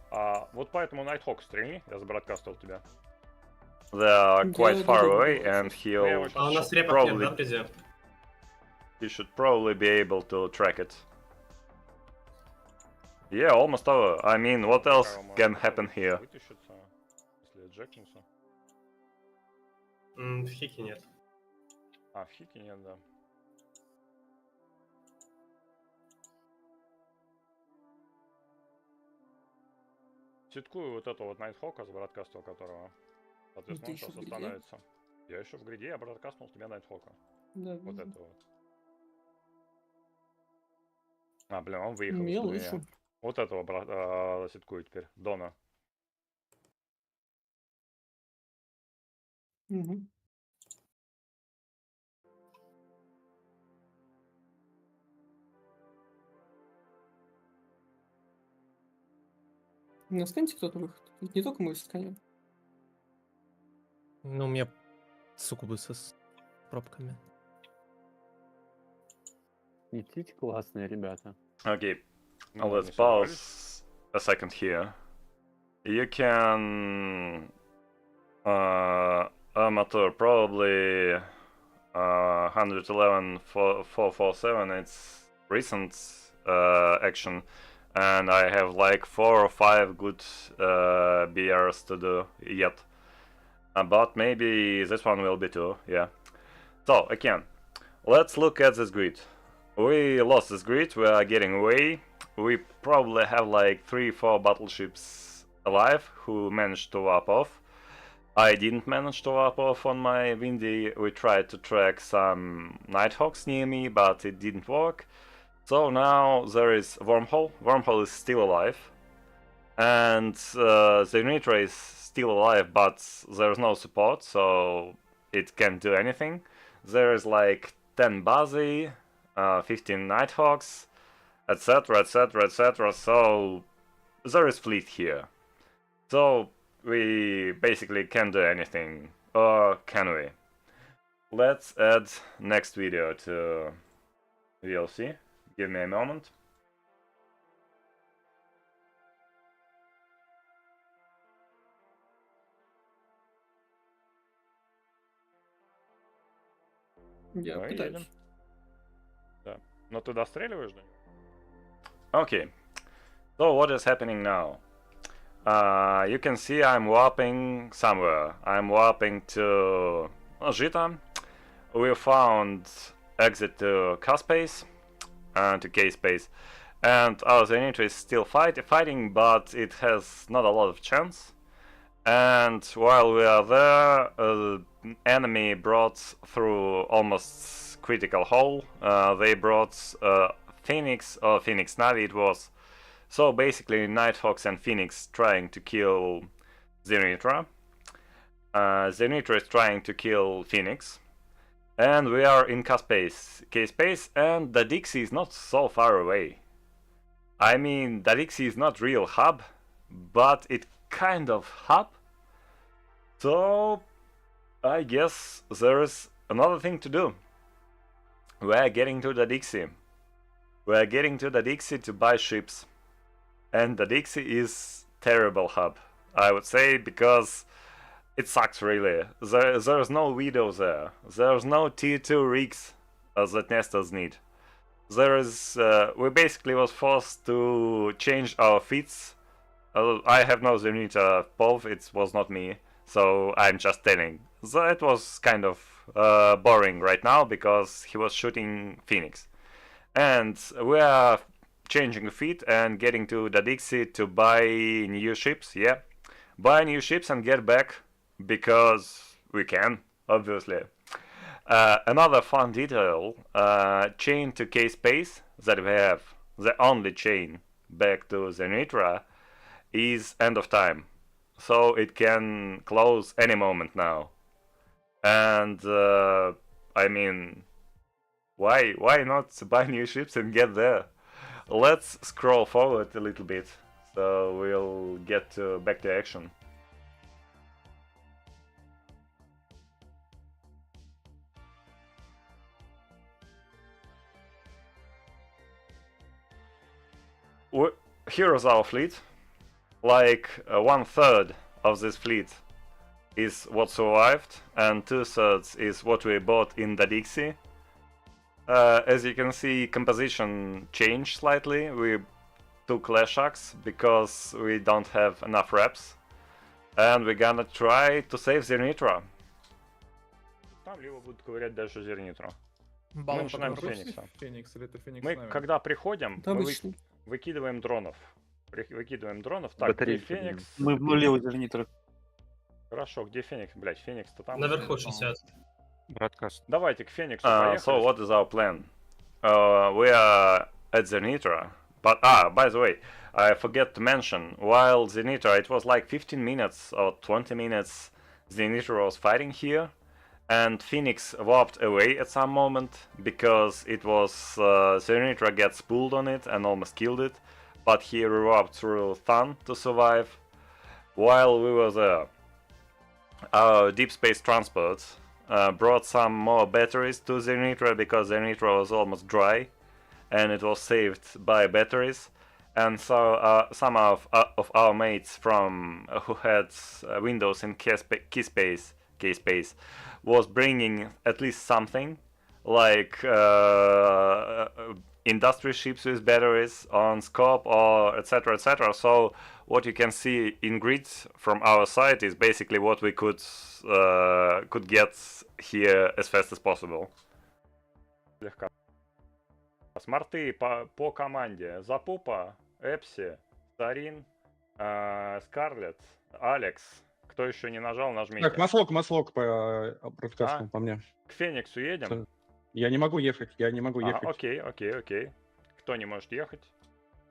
Вот поэтому Nighthawk стрельни, я забродкастил тебя. They are quite far away, and he'll А у нас репок нет, да, probably вблизи? he should probably be able to track it. Yeah, almost over. I mean, what else can happen here? Вытащится, если джекнуться. В хике нет. В хике нет, да. Ситкую вот этого вот Найтхока, с бродкастил которого. Соответственно, он сейчас остановится. Я еще в гриде, я бродкастнул тебе Найтхока. Да, вот вижу. это вот. Блин, он выехал из меня. Вот этого ситкую теперь, Дона. Угу. Насканьте кто-то выход. Ведь не только мы сканем. Ну, у меня суккубусы с пробками. Идите классные ребята. Okay, let's pause a second here. You can amateur probably 111.447. It's recent action, and I have like 4 or 5 good BRs to do yet. But maybe this one will be too. Yeah. So again, let's look at this grid. We lost this grid, we are getting away. We probably have like 3-4 battleships alive who managed to warp off. I didn't manage to warp off on my Windy. We tried to track some Nighthawks near me, but it didn't work. So now there is Wormhole. Wormhole is still alive. And the Nitro is still alive, but there's no support, so it can't do anything. There is like 10 Buzzy, 15 Nighthawks, etc, etc, etc, so there is fleet here. So we basically can't do anything, or can we? Let's add next video to VLC. Give me a moment. Я пытаюсь. Да. Но ты достреливаешь до него? Okay, so what is happening now? You can see I'm warping somewhere. I'm warping to Jita. We found exit to K-space, to K-space, and our Zenith is still fighting, but it has not a lot of chance. And while we are there, enemy brought through almost critical hole. They brought Phoenix, or Phoenix Navi it was. So basically Nighthawks and Phoenix trying to kill Zenitra. Zenitra is trying to kill Phoenix. And we are in K-space, and the Dixie is not so far away. I mean, the Dixie is not real hub, but it kind of hub. So I guess there is another thing to do. We're getting to the Dixie. We're getting to the Dixie to buy ships. And the Dixie is terrible hub, I would say, because it sucks really. There's no video there. There's no tier 2 rigs that nesters need. There is... we basically was forced to change our feats. I have no Zenita POV, it was not me. So I'm just telling. That was kind of boring right now because he was shooting Phoenix. And we are changing feet and getting to the Dixie to buy new ships, yeah. Buy new ships and get back because we can, obviously. Another fun detail, chain to K-space that we have, the only chain back to Zenitra, is end of time. So it can close any moment now. And I mean, why not buy new ships and get there? Let's scroll forward a little bit, so we'll get back to action. Here is our fleet. Like 1/3 of this fleet is what survived, and 2/3 is what we bought in the Dixie. As you can see, composition changed slightly. We took less shocks because we don't have enough reps, and we're gonna try to save Zernitra. Там либо будут ковырять дальше Зернитру. Мы Балл начинаем с какой? Феникса. Феникс или это Феникс Мы, с нами? когда приходим, Да, мы обычно. выкидываем дронов. Выкидываем дронов. Так, где Феникс? Мы в нуле у Зернитра. Хорошо, где Феникс? Блять, Феникс-то там. Наверху 60. Браткаст. Давайте к Фениксу So поехали. what is our plan? We are at Zernitra, but by the way, I forget to mention, while Zernitra, it was like 15 minutes or 20 minutes, Zernitra was fighting here, and Phoenix warped away at some moment because it was Zernitra gets pulled on it and almost killed it, but he rewarped through Thun to survive. While we were there, our deep space transports brought some more batteries to Zernitra because Zernitra was almost dry, and it was saved by batteries. And so some of our mates from who had windows in key space was bringing at least something, like industry ships with batteries on scope or etc. etc. So what you can see in grid from our side is basically what we could get here as fast as possible. Слегка. Смарты по команде. Запупа, Эпси, Сарин, Скарлетт, Алекс. Кто еще не нажал, нажмите. Так, маслок по бродкасту по мне. К Фениксу едем? Я не могу ехать, Окей. Кто не может ехать?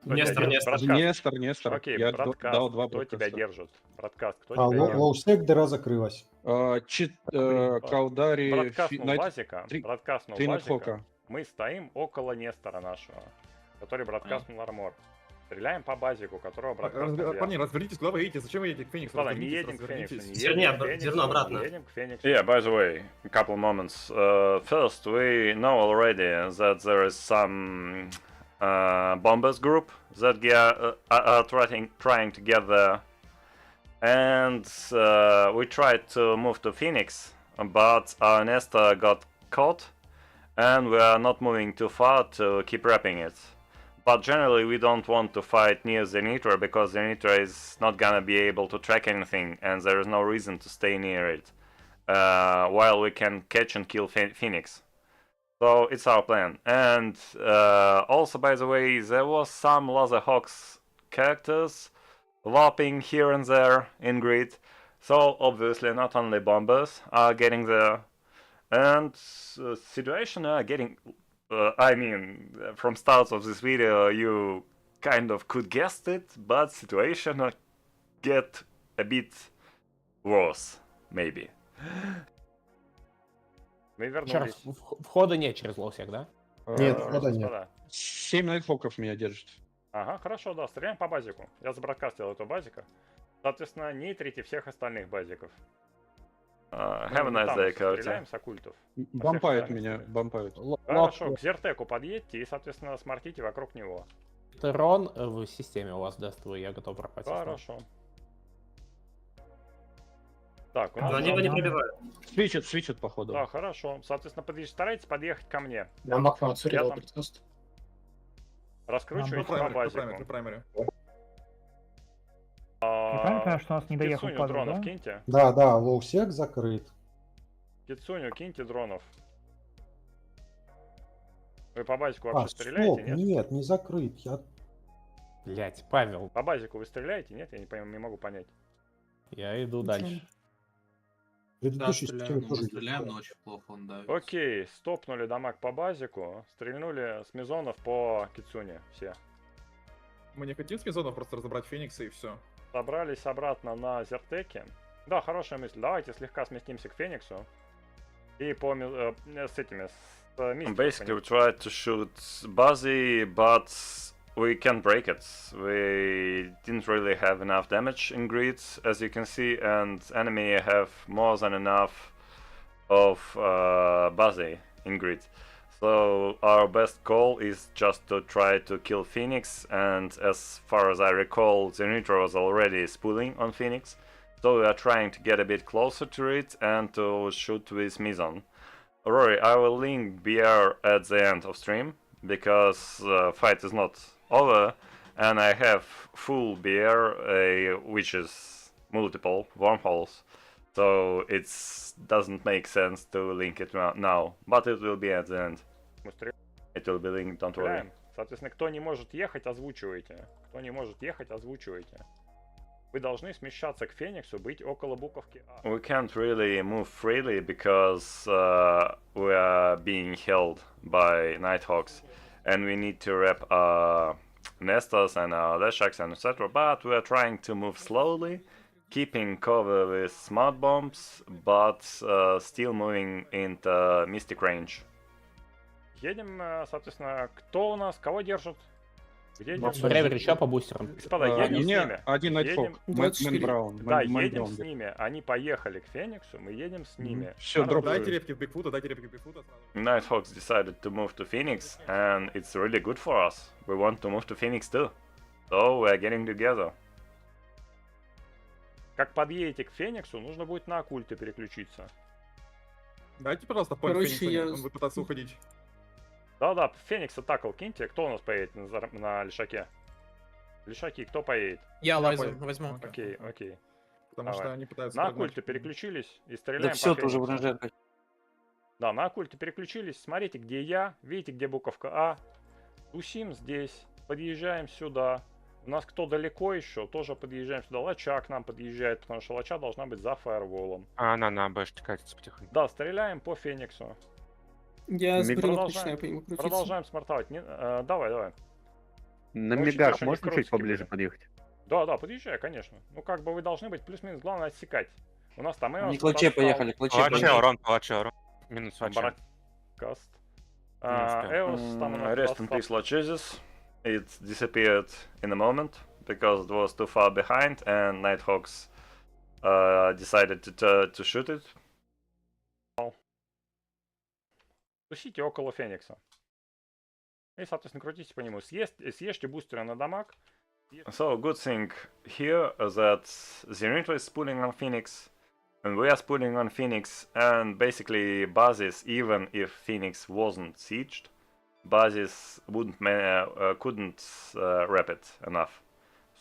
Нестор. Окей, Я бродкаст. дал 2 Кто тебя бродкаста. держит? Бродкаст, кто тебя держит? лоусек, дыра закрылась. Каудари... Бродкастнул Базика. Три надхока. Мы стоим около Нестора нашего, который бродкастнул армор. Стреляем по Базику, которого бродкастнул я. Парни, разберитесь, куда вы едете? Зачем вы едете к Фениксу? Ладно, не едем к Фениксу. Зерно обратно. Едем к Фениксу. Yeah, by the way, a couple moments. First, we know already that there is some bombers group that are trying to get there, and we tried to move to Phoenix, but our Nestor got caught, and we are not moving too far to keep wrapping it. But generally we don't want to fight near Zernitra because Zernitra is not gonna be able to track anything, and there is no reason to stay near it, while we can catch and kill Phoenix. So it's our plan. And also, by the way, there was some Laserhawks characters warping here and there in grid, so obviously not only bombers are getting there, and situation are getting... I mean, from start of this video you kind of could guess it, but situation get a bit worse, maybe. Мы вернулись. Входа нет через лоусек, да? Нет, входа нет. 7 найтхоков меня держит. Ага, хорошо, да, стреляем по базику. Я забродкастил эту базика. Соответственно, нейтрите всех остальных базиков. Have a nice day, Коти. Стреляем с оккультов. Бампают меня, бампают. Хорошо, к Зертеку подъедьте и, соответственно, смартите вокруг него. Трон в системе у вас даст, я готов пропасть. Хорошо. Так, у нас... Но они его не пробивают. Свитчат, походу. Да, хорошо. Соответственно, старайтесь подъехать ко мне. Я макну отсюда там раскручиваюсь по базику. Я правильно понимаю, что у нас не доехал Кицуню квадрат, дронов да? киньте. Да, лоусек закрыт. Кицуню киньте дронов. Вы по базику А, вообще стоп, стреляете, нет? нет, не закрыт. Блять, Павел. По базику вы стреляете, нет? Я не могу понять. Я иду дальше. Предыдущий системе тоже стреляем, но очень плохо он давит. Окей, стопнули дамаг по базику, стрельнули с мизонов по Кицуне все. Мы не хотим с мизонов просто разобрать Феникса и все. Собрались обратно на Зертеке. Да, хорошая мысль. Давайте слегка сместимся к Фениксу. И по с этими, с Basically, we tried to shoot Buzzy, but we can't break it. We didn't really have enough damage in grid, as you can see, and enemy have more than enough of Buzzy in grid. So our best call is just to try to kill Phoenix, and as far as I recall, Zenitra was already spooling on Phoenix. So we are trying to get a bit closer to it and to shoot with Mizon. Rory, I will link BR at the end of stream, because fight is not over, and I have full BR, which is multiple wormholes. So it doesn't make sense to link it now, but it will be at the end. It will be linked, don't worry. Соответственно, кто не может ехать, озвучивайте. Кто не может ехать, озвучивайте. Вы должны смещаться к Фениксу, быть около буковки А. We can't really move freely because we are being held by Nighthawks, and we need to wrap our Nestos and our Leshaks and etc. But we are trying to move slowly, keeping cover with smart bombs, but still moving into Mystic range. Едем, соответственно, кто у нас, кого держит? Где Ревер еще по бустерам. Господа, едем с ними. Один Найтфок, Мэн Браун. Да, едем с ними. Они поехали к Фениксу, мы едем с ними. Все, Дайте репки в Бигфута, дайте репки в Бигфута. Nighthawks decided to move to Phoenix, and it's really good for us. We want to move to Phoenix too. So we are getting together. Как подъедете к Фениксу, нужно будет на оккульты переключиться. Дайте, пожалуйста, поинт Феникса, он будет пытаться уходить. Да-да, Феникса такл киньте. Кто у нас поедет на Лишаке? Лишаки, кто поедет? Я возьму. Окей, окей. Потому что они пытаются... На оккульты переключились и стреляем по все, ты Фениксу. уже вражерка. Да, на оккульты переключились. Смотрите, где я. Видите, где буковка А. Тусим здесь. Подъезжаем сюда. У нас кто далеко еще, тоже подъезжаем сюда. Лача к нам подъезжает, потому что Лача должна быть за фаерволом. А она на бэшке катится потихоньку. Да, стреляем по Фениксу. Я с брелок начинаю по нему крутиться. Продолжаем смартовать. Давай. На мигах можно чуть поближе подъехать? Да, подъезжай, конечно. Ну, как бы вы должны быть плюс-минус, главное отсекать. У нас там Они клаче поехали, клаче поехали. Палаче, урон. Минус Лаче. Баракаст. Эос там у нас... Rest in peace, Lachezis. It disappeared in a moment, because it was too far behind, and Nighthawks decided to shoot it. Тусите около Феникса. И, соответственно, крутите по нему. Съешьте бустеры на дамаг. So, good thing here that Zenitra is spooling on Phoenix, and we are spooling on Phoenix, and basically bases, even if Phoenix wasn't sieged, bases couldn't wrap it enough.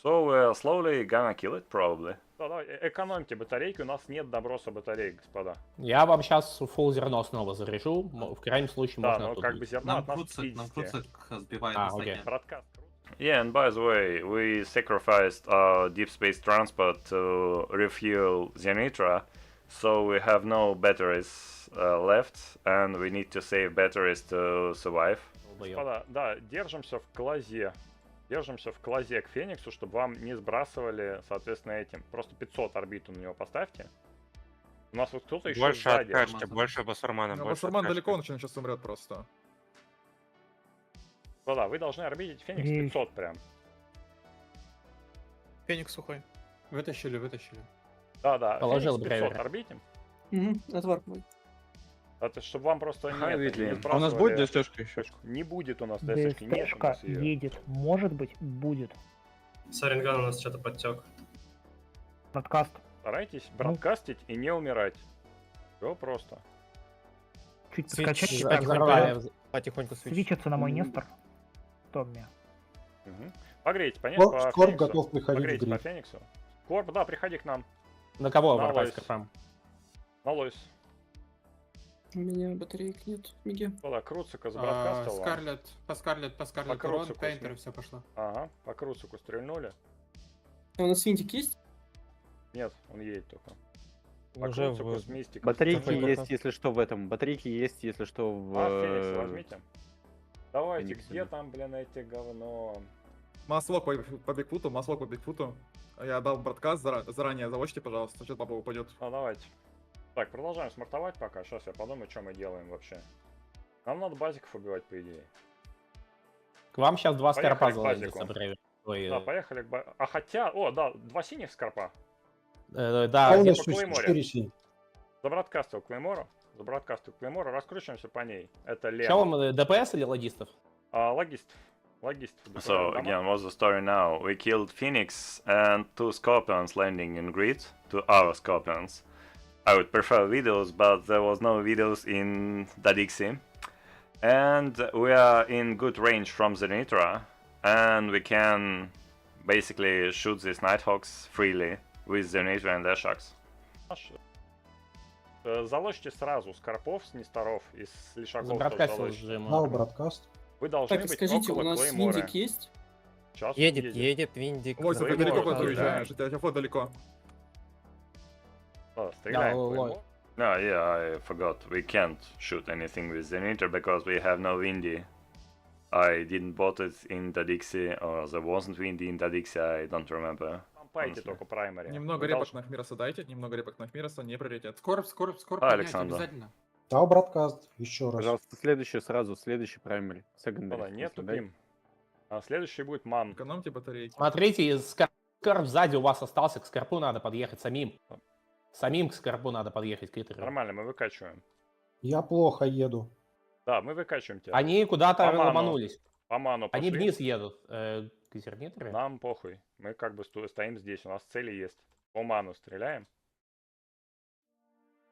So we're slowly gonna kill it, probably. Да, экономьте батарейки, у нас нет доброса батареек, господа. Я вам сейчас фулл зерно снова заряжу, в крайнем случае да, можно но как бы зерно от нас 50. Нам Круцик сбивает высоте. Yeah, and by the way, we sacrificed our deep space transport to refuel Zenitra, so we have no batteries left, and we need to save batteries to survive. Господа, да, держимся в клазе. Держимся в клазе к Фениксу, чтобы вам не сбрасывали, соответственно, этим. Просто 500 орбиту на него поставьте. У нас вот кто-то еще больше сзади. Откачки, больше басурмана. Басурман далеко, он сейчас умрет просто. Да, вы должны орбитить Феникс 500 прям. Феникс сухой. Вытащили. Да, положил Феникс 500 орбитим. Отвар мой. Это чтобы вам просто не А у нас будет ДСТшка еще? Не будет у нас ДСТшки, нет у нас ее. Едет, может быть, будет. Саринган у нас что-то подтек. Бродкаст. Старайтесь бродкастить и не умирать. Все просто. Чуть скачать, потихоньку свечиться на мой Нестор. Томми. Погрейте, понятно, по Скорб Фениксу. готов приходить в Погрейте по гриф. Фениксу. Скорб, да, приходи к нам. На кого На обратать Лойс. скорпам? На Лойс. У меня батареек нет. Миги. Да, Круцика забродкастил. По Скарлет урон, Пейнтер и все пошло. Ага, по Круцику стрельнули. А у нас винтик есть? Нет, он едет только. По Уже Круцику с мистиком. Батарейки есть, если что, в этом. Батарейки есть, если что, в... Феникс возьмите. Давайте, Феникс, где да. там, блин, эти говно? Маслок по Бигфуту. Я дал бродкаст заранее, заводите, пожалуйста, что-то папа упадет. Давайте. Так, продолжаем смартовать пока. Сейчас я подумаю, что мы делаем вообще. Нам надо базиков убивать, по идее. К вам сейчас два Поехали скорпа к залазятся, базику. Бревер. Да, поехали к базику. А хотя, да, 2 синих скорпа. А Да, у нас по Клейморе. 4 синь. Забродкастил Клеймору. забродкасту Клеймора, раскручиваемся по ней. Это Чего лево. мы, ДПС или логистов? Логист. Логист. So again, what's the story now? We killed Phoenix and 2 Scorpions landing in grid, 2 our Scorpions. I would prefer videos, but there was no videos in Dadixi. And we are in good range from the Nitra, and we can basically shoot these Nighthawks freely with the Nitra and their sharks. Заложите сразу скорпов с несторов и с лишаков. Забродкастил сжима. Дал бродкаст. Вы должны Так, быть скажите, у около нас Клеймора. виндик есть? Сейчас Едет Виндик. Ой, Клеймор, далеко да. подъезжаешь, у тебя флот далеко. Стреляем. лой. No, yeah, I forgot. We can't shoot anything with the Nitra because we have no windy. I didn't bought it in Dadixi, or there wasn't windy in Dadixi, I don't remember. Пампайте только праймари. Немного репок на Ахмироса дайте, немного репок на Ахмироса, не приоритет. Скорбь Александр. обязательно. Дал бродкаст. Еще раз. Пожалуйста, следующий сразу, следующий праймери. Да, не тупим. А следующий будет ман. Экономьте батарейки. Смотрите, скорб сзади у вас остался, к скорпу надо подъехать самим. Самим к скорпу надо подъехать, к Итеру. Нормально, мы выкачиваем. Я плохо еду. Да, мы выкачиваем тебя. Они куда-то По ману. ломанулись. По ману Они пошли. вниз едут. К Зернитере? Нам похуй. Мы как бы стоим здесь, у нас цели есть. По ману стреляем.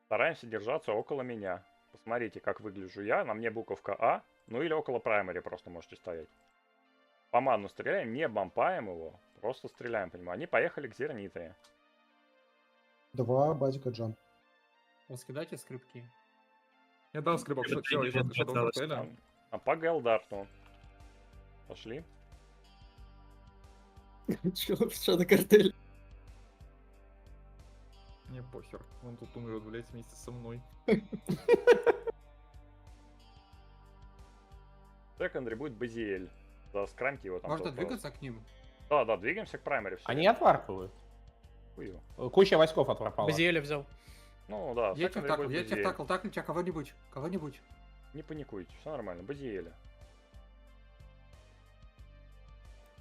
Стараемся держаться около меня. Посмотрите, как выгляжу я. На мне буковка А. Ну или около праймари просто можете стоять. По ману стреляем, не бампаем его. Просто стреляем по нему. Они поехали к Зернитере. 2 базика джамп. Раскидайте скрипки. Я дал скрипок, что А по Гэлдарту. Пошли. Что на картель? Не похер, он тут умрет, блять, вместе со мной. Секондари будет Базиэль. Заскрамьте его там. Можно только. двигаться к ним? Да, двигаемся к праймари. Они отварпывают. Хую. Куча войсков отварпала. Базиэля взял. Ну да, Я тебя Secondary будет Базиэль. втакал, так тебя кого-нибудь. Не паникуйте, все нормально, Базиэля.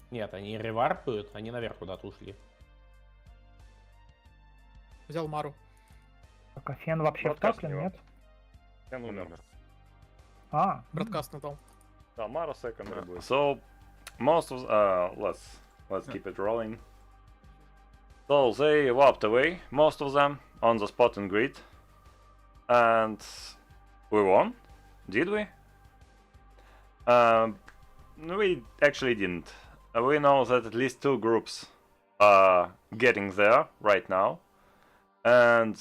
Нет, они реварпают, они наверх куда-то ушли. Взял Мару. Так, а Фен вообще Бродкаст втаклен, него. нет? Фен умер. А, Бродкаст надал. Да, Мара Secondary будет. So most of let's keep it rolling. So they walked away, most of them, on the spot and grid, and we won. Did we? We actually didn't. We know that at least 2 groups are getting there right now, and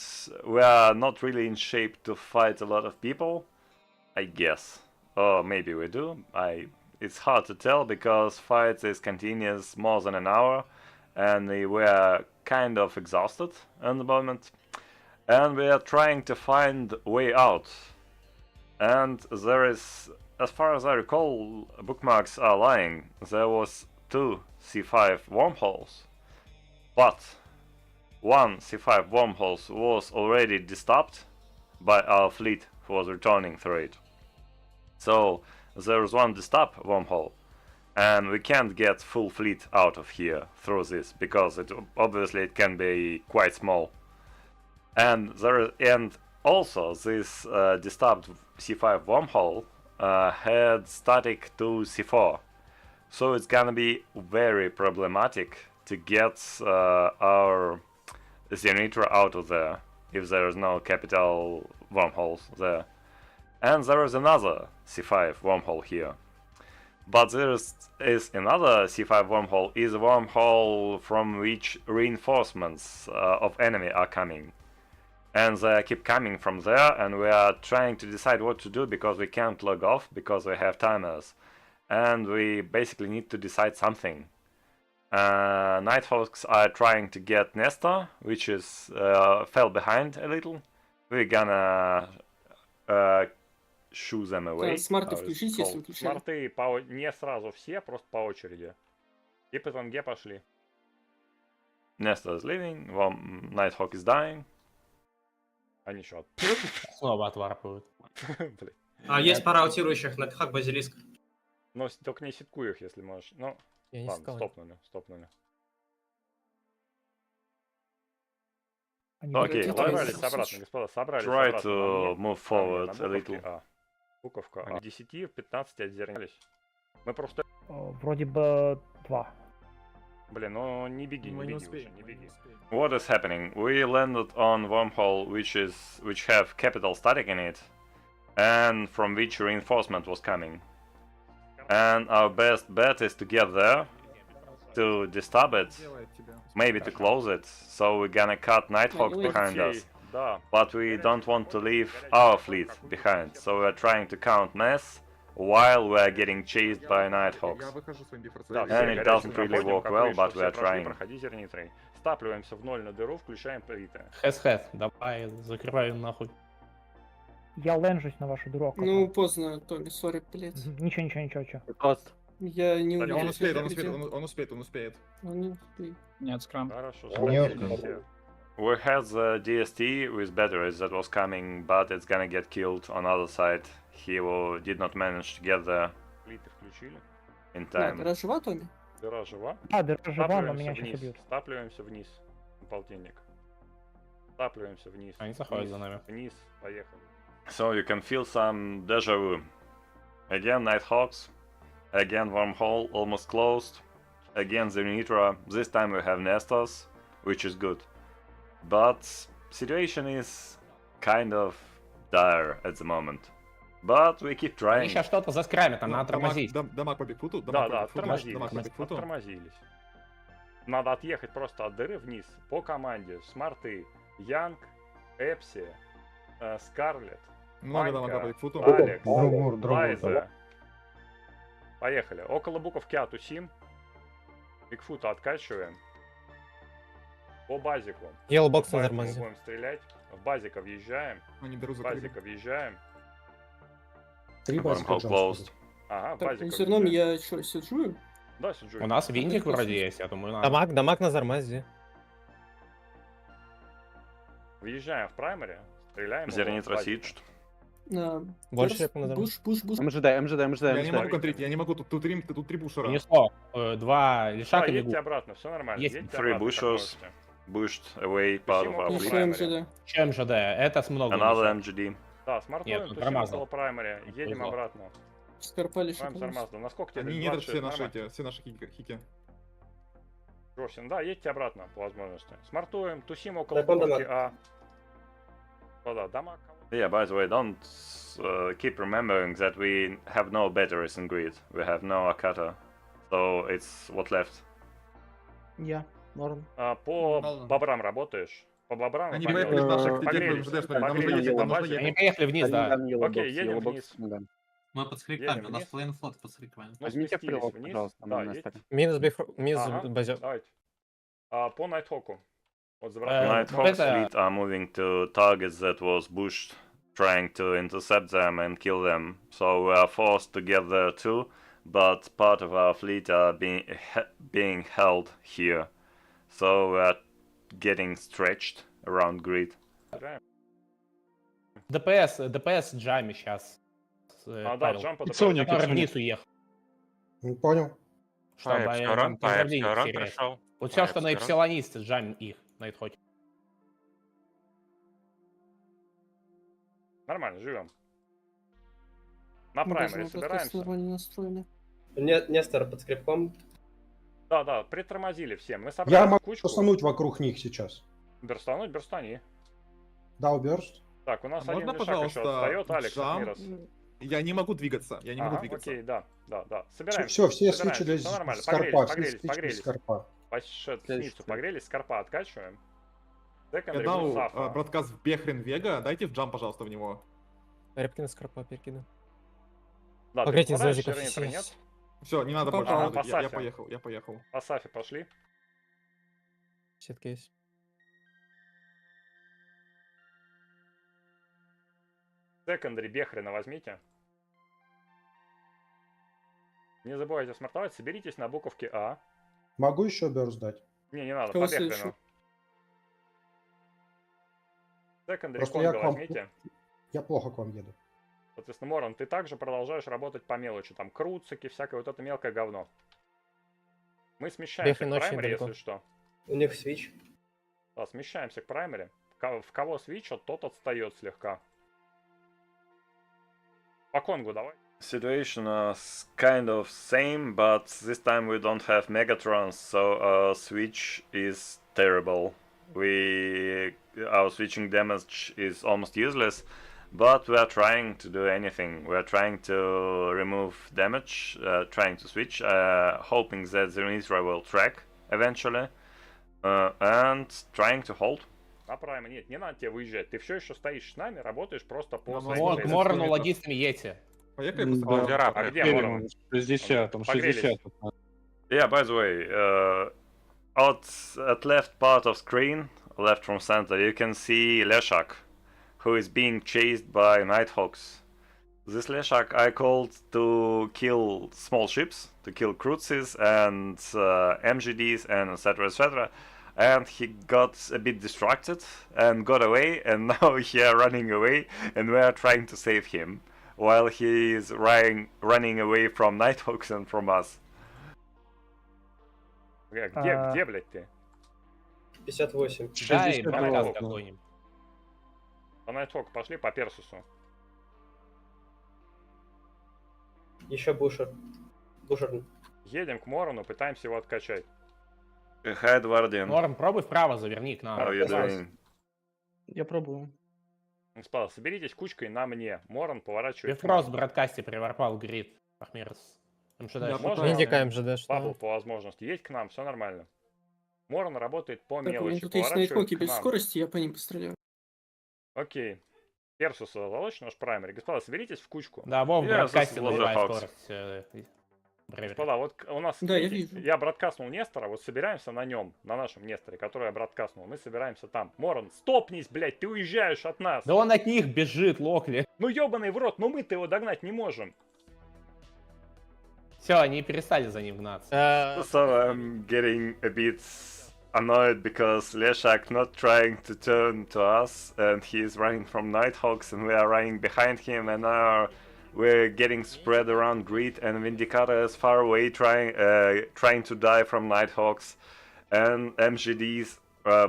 we are not really in shape to fight a lot of people, I guess. Or maybe we do. It's hard to tell because fight is continuous more than an hour, and we are kind of exhausted at the moment, and we are trying to find a way out. And there is, as far as I recall, bookmarks are lying. There was 2 C5 wormholes, but 1 C5 wormhole was already disturbed by our fleet who was returning through it. So there is 1 disturbed wormhole, and we can't get full fleet out of here through this because obviously it can be quite small. And also this disturbed C5 wormhole had static to C4, so it's gonna be very problematic to get our Zenitra out of there if there is no capital wormholes there. And there is another C5 wormhole here. But there is another C5 wormhole, is a wormhole from which reinforcements of enemy are coming. And they keep coming from there, and we are trying to decide what to do because we can't log off because we have timers. And we basically need to decide something. Nighthawks are trying to get Nestor, which is fell behind a little. We're gonna shoo them away. Смарты включите, если выключали. Смарты не сразу все, просто по очереди. И по ТНГ пошли. Nestor is leaving, Nighthawk is dying. Они что? Снова отварпывают. Есть пара аутирующих на хак базилиск. Но только не ситкуй их, если можешь. Ну, ладно, стопнули. Okay, Собрались let's обратно, господа, собрались try обратно. to move forward a На little. буковке А. Буковка А. 10 в 15 отзернились. Мы просто... Вроде бы 2. Блин, ну не беги, Мы не не беги успеем. уже, не беги. What is happening? We landed on wormhole which have capital static in it, and from which reinforcement was coming. And our best bet is to get there, to disturb it, maybe to close it, so we're gonna cut Nighthawks behind us. Да. But we don't want to leave our fleet behind, so we're trying to count mass while we're getting chased by Nighthawks. Я выхожу своим Да, And все it горячим doesn't really проходим, work как well, видишь, but что we are все прошли, trying. проходи зернитрой. Стапливаемся в ноль на дыру, включаем плиты. Хэс-хэс, давай, закрываю нахуй. Я ленжусь на вашу дыру. Ну, поздно, Томи, сори, блядь. Ничего. Просто. Я не Он увидел. успеет, тебя он успеет, прикрытия. он успеет, он успеет. Он не успеет. Нет, скрам. Хорошо, Нет. смотрите все. We had the DST with batteries that was coming, but it's gonna get killed on other side. He did not manage to get there Плиты включили. in Да, time. дыра жива, Томи? Дыра жива. А, дыра жива, но Стапливаемся меня сейчас вниз. убьют. Стапливаемся вниз. Полтинник. Стапливаемся вниз. Они заходят Вниз, за нами. Вниз, поехали. So you can feel some deja vu. Again Nighthawks. Again wormhole almost closed. Again the Nitra. This time we have Nestos, which is good. But situation is kind of dire at the moment. But we keep Они trying. сейчас что-то заскрамят, там надо тормозить. Дамаг по бигфуту, Да, дамаг да, по бигфуту, оттормозились. дамаг по бигфуту. Оттормозились. Надо отъехать просто от дыры вниз по команде. Смарты, Янг, Эпси, Скарлет, Много дамага по Манька, бигфуту. Алекс, Лайза. Поехали. Около буковки А тусим. Бигфута откачиваем. По базику. Yellowbox на Мы тормозе. будем стрелять. В базика въезжаем. Они дыру В закрыли. базика въезжаем. 3 базика Wormhole closed. Ага, в Так, базика зерном въезжаем. я что, сиджу? Да, сиджу. У нас винтик вроде есть, я думаю, надо. Дамаг на тормозе. Въезжаем в праймере. Стреляем. его Зернитра в базика. sieged. Больше я назову. Буш. МЖД. Я не могу МЖД. контрить, я не могу, тут три бушера. Принесло 2 Да, лишака едьте бегут. обратно, все нормально. Есть. Едьте Three обратно, как bushers можете. pushed away part of our Почему? fleet. Еще МЖД. Чем ЖД? Это с много. Another несет. MGD. Да, Нет, смартфон, тут тусим промазал. около праймере. Едем Повезло. обратно. Скорпали С вами шикарно. тормозом. Насколько тебе? Они не идут все наши хики. Жорсин, да, едьте обратно по возможности. Смартуем, тусим около Закон буковки дамаг. А. Да, дамаг. Yeah, by the way, don't keep remembering that we have no batteries in grid. We have no Akata. So it's what left. Я. Норм. По Ладно. бобрам работаешь? По бобрам? Они погнали. поехали с наших Погрелись, МЖД, смотри, нам нужно погрелись ехать, по нам нужно базе. Они поехали вниз, да. Окей, едем вниз. Мы под скриптами, Едем у нас вниз. половина флота под скриптами. Ну, Возьмите спустились прилог, вниз. пожалуйста, Да, на едь. столе. Минус Ага, базе. давайте. По Найтхоку. Вот Э, Nighthawks это- fleet are moving to targets that was bushed, trying to intercept them and kill them. So we are forced to get there too, but part of our fleet are being held here. So we are getting stretched around grid. ДПС джами сейчас. Да, джампа Который вниз уехал. Понял. Чтобы Эпсилон повредить терять. пришел. Вот все, что на эпсилонисте, джамим их на Эдхоке. Нормально, живем. На праймере собираемся. Нормально настроены. Нестор под скрипком. Да, притормозили все. Мы Я собрали могу кучку. постануть вокруг них сейчас. Берстануть, берстани. Да, уберст. Так, у нас А один можно, лишак еще пожалуйста, отстает, Алекс, джамп? Мирос. Я не могу двигаться, я не могу Ага, двигаться. окей, да. Собираемся. Все, все собираемся, свечились всё нормально. с карпа. Все Погрелись. свечились с карпа. Снизу погрелись, скорпа откачиваем. Я Секондари, дал Мусафа. браткаст в Бехрен Вега, дайте в джамп, пожалуйста, в него. Репкина скорпа перекину. Да, ты Погреть из попадаешь, зазиков. Шернитра, нет? Все, не надо Попал. больше. Ага, по Я Сафе. я поехал. По Сафе пошли. Сетка есть. Секондари Бехрена возьмите. Не забывайте смартовать, соберитесь на буковке А. Могу еще берст дать? Не надо, Кого по Бехрену. следующего? Секондари Просто я Конго к вам- возьмите. Я плохо к вам еду. Соответственно, Морон, ты также продолжаешь работать по мелочи. Там круцики, всякое вот это мелкое говно. Мы смещаемся Бехрен к очень праймере, далеко. если что. У них свич. Да, смещаемся к праймере. в кого свитчат, тот отстает слегка. По конгу давай. Situation is kind of same, but this time we don't have Megatrons, so our switch is terrible. Our switching damage is almost useless, but we are trying to do anything. We are trying to remove damage, trying to switch, hoping that the Nitra will track eventually, and trying to hold. Направо, нет, не надо тебе выезжать. Ты все еще стоишь с нами, работаешь просто по К Морону логистами едьте. Поехали А где Морон? 60, там 60. Yeah, by the way, at left part of screen, left from center, you can see Leshak, who is being chased by Nighthawks. This Leshak I called to kill small ships, to kill cruises and MGDs and etc. And he got a bit distracted and got away, and now he is running away, and we are trying to save him while he is running away from Nighthawks and from us. Где, блядь, ты? 58. Дай проказ какой-нибудь. По Найтхоку пошли, по Персусу. Еще Бушер. Едем к Морону, пытаемся его откачать. Hi, Guardian. Морон, пробуй вправо, заверни к нам. How are you doing? Я пробую. Спал, соберитесь кучкой на мне. Морон поворачивает. Бифрост в бродкасте приворпал грид. Ахмирс. Можно? Индика МЖД, Бабл по возможности. Едь к нам, все нормально. Морон работает по Так, у меня мелочи. тут есть найтхоки без скорости, я по ним постреляю. Окей. Персуса залочь наш праймери. Господа, соберитесь в кучку. Да, Вов в бродкасте набивает скорость. Господа, вот у нас... Да, я вижу. Я бродкастнул Нестора, вот собираемся на нем, на нашем Несторе, который я бродкастнул. Мы собираемся там. Морон, стопнись, блядь, ты уезжаешь от нас. Да он от них бежит, Локли. Ну ебаный в рот, но мы-то его догнать не можем. Все, они перестали за ним гнаться. So I'm getting a bit annoyed because Leshak not trying to turn to us, and he is running from Nighthawks, and we are running behind him, and now we're getting spread around grid, and Vindicator is far away, trying to die from Nighthawks, and MGDs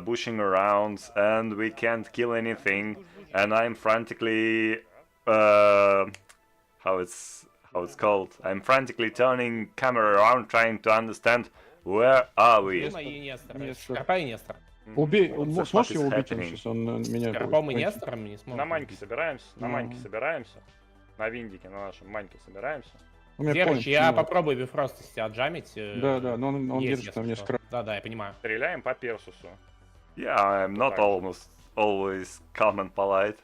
bushing around, and we can't kill anything, and I'm frantically how it's called. I'm frantically turning camera around, trying to understand where are we. Карпа и Нестор. Убей, сможешь его убить сейчас? Он меня... Карпом и Нестором не сможет. На Маньке собираемся, на Маньке собираемся. На Виндике, на нашем Маньке собираемся. Короче, я попробую Бифроста себя отжамить. Да, но он держит там несколько раз. Да, я понимаю. Стреляем по Персусу. Yeah, I'm not always calm and polite.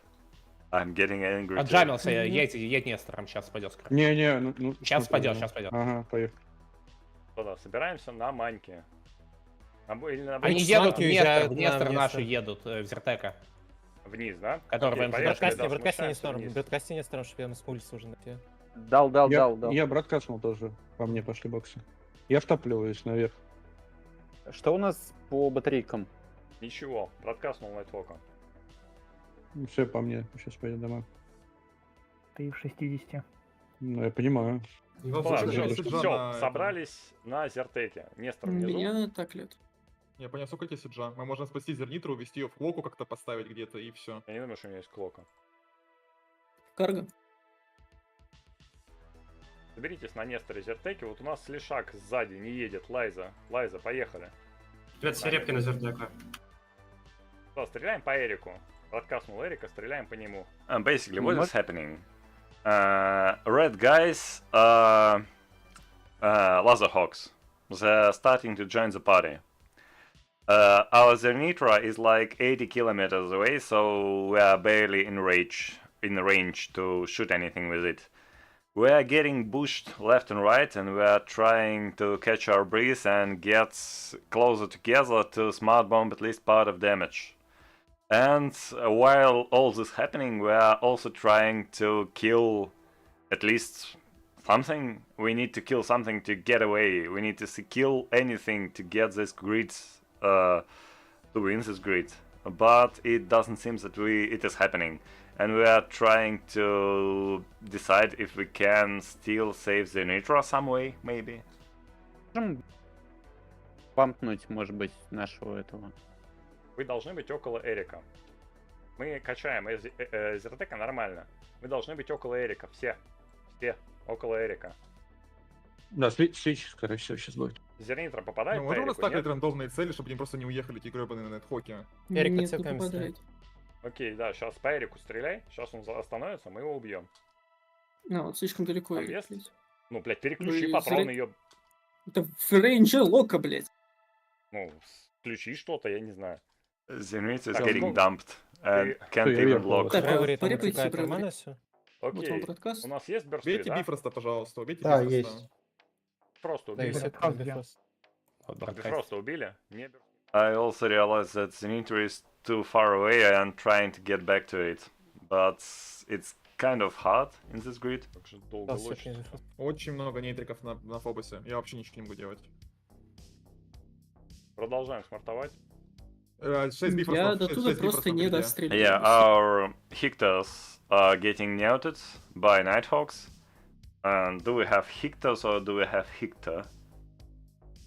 I'm getting angry. Отжамился, едь Нестором, сейчас пойдет скоро. Не, Сейчас пойдет. Ага, поехали. Да, собираемся на Маньке. Они едут в Нестор наши едут, в Зертека. Вниз, да? Который в бродкасте Нестором, чтобы я с улицы уже найти. Дал. Я бродкастнул тоже, по мне пошли боксы. Я втапливаюсь наверх. Что у нас по батарейкам? Ничего, бродкастнул Найтхока. Все по мне, сейчас пойдет домой. Ты в 60. Ну, я понимаю. Все, собрались на Зертеке. Нестор внизу. Меня так лет. Я понял, сколько тебе Сиджа? Мы можем спасти Зернитру, увести ее в клоку, как-то поставить где-то, и все. Я не думаю, что у меня есть клока. Карго. Соберитесь на Несторе Зертеке. Вот у нас Лешак сзади не едет. Лайза, поехали. Ребят, все репки на Зертека. Стреляем по Эрику. Подкаснул Эрика, стреляем по нему. Basically, what is happening? Red guys, Laserhawks. They're starting to join the party. Our Zernitra is like 80 kilometers away, so we are barely in range to shoot anything with it. We are getting pushed left and right, and we are trying to catch our breath and get closer together to smart bomb at least part of damage. And while all this happening, we are also trying to kill at least something. We need to kill something to get away. We need to kill anything to get this grid, to win this grid. But it doesn't seem that it is happening. And we are trying to decide if we can still save the Nitra some way, maybe. Можем пампнуть, может быть, нашего этого. Вы должны быть около Эрика. Мы качаем Зертека нормально. Мы должны быть около Эрика. Все около Эрика. Да, свич, скорее всего, сейчас будет. Зернитра попадает Ну, по можно Эрику, расставить нет? рандомные цели, чтобы они просто не уехали, эти гребаные нетхоки? Эрик, Нет, не подсекаем попадает. Окей, да, сейчас по Эрику стреляй. Сейчас он остановится, мы его убьем. А, вот слишком далеко. Там Эрик, есть? блядь. Ну, блядь, переключи Вы патроны, зря- ее. Это в рейнже лока, блядь. Ну, включи что-то, я не знаю. Zenit is Так, getting ну, dumped and can't я even уехал. block. Так, Грегори там порепайте, утекает Грегори. нормально все? Вот вам Окей, бродкаст. у нас есть бёрсты, Убейте да? Бифроста, пожалуйста, убейте Да, Бифроста. есть. Просто Да, и убили. все, Бродкаст Бифрост. Бифроста убили? Не бёрсты. I also realized that Zenit is too far away and trying to get back to it. But it's kind of hard in this grid. Как же долго Да, лочится. всё, Бифрост. Очень много нейтриков на Фобосе. Я вообще ничего не могу делать. Продолжаем смартовать. 6 Я Бифростов. до туда просто не достреляю. Yeah, our Hictors are getting neutered by Nighthawks. And do we have Hictors or do we have Hictor?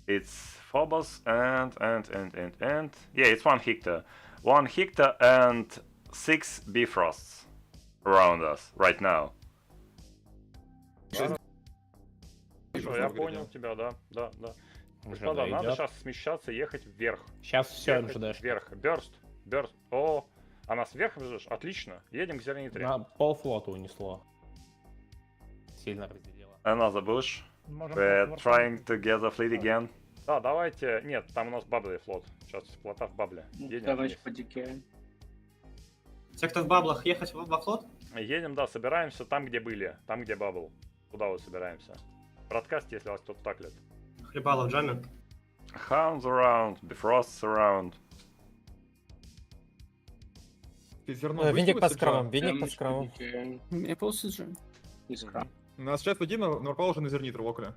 It's Phobos and. Yeah, it's one Hictor. One Hictor and 6 Bifrosts around us right now. Хорошо, я понял тебя, да. Уже Господа, надо идет. сейчас смещаться, ехать вверх. Сейчас все, Ехать МЖД. вверх. Бёрст. О, а нас вверх бежишь? Отлично. Едем к Зернитре. На полфлота унесло. Сильно разделило. Another bush. Можем We're просто trying to get the fleet again. Да, давайте. Нет, там у нас баблый флот. Сейчас флота в бабле. Едем вниз. подикаем. Те, кто в баблах, ехать во флот? Едем, да, собираемся там, где были. Там, где бабл. Туда вот собираемся. Бродкаст, если вас кто-то таклит. Хлебало в джаме. Hounds around, Bifrosts around. Ты зерно Винник выставил под себе? скрамом, винник под скрамом. Я полсиджи. У нас сейчас один Норпал уже на Зернитр локали.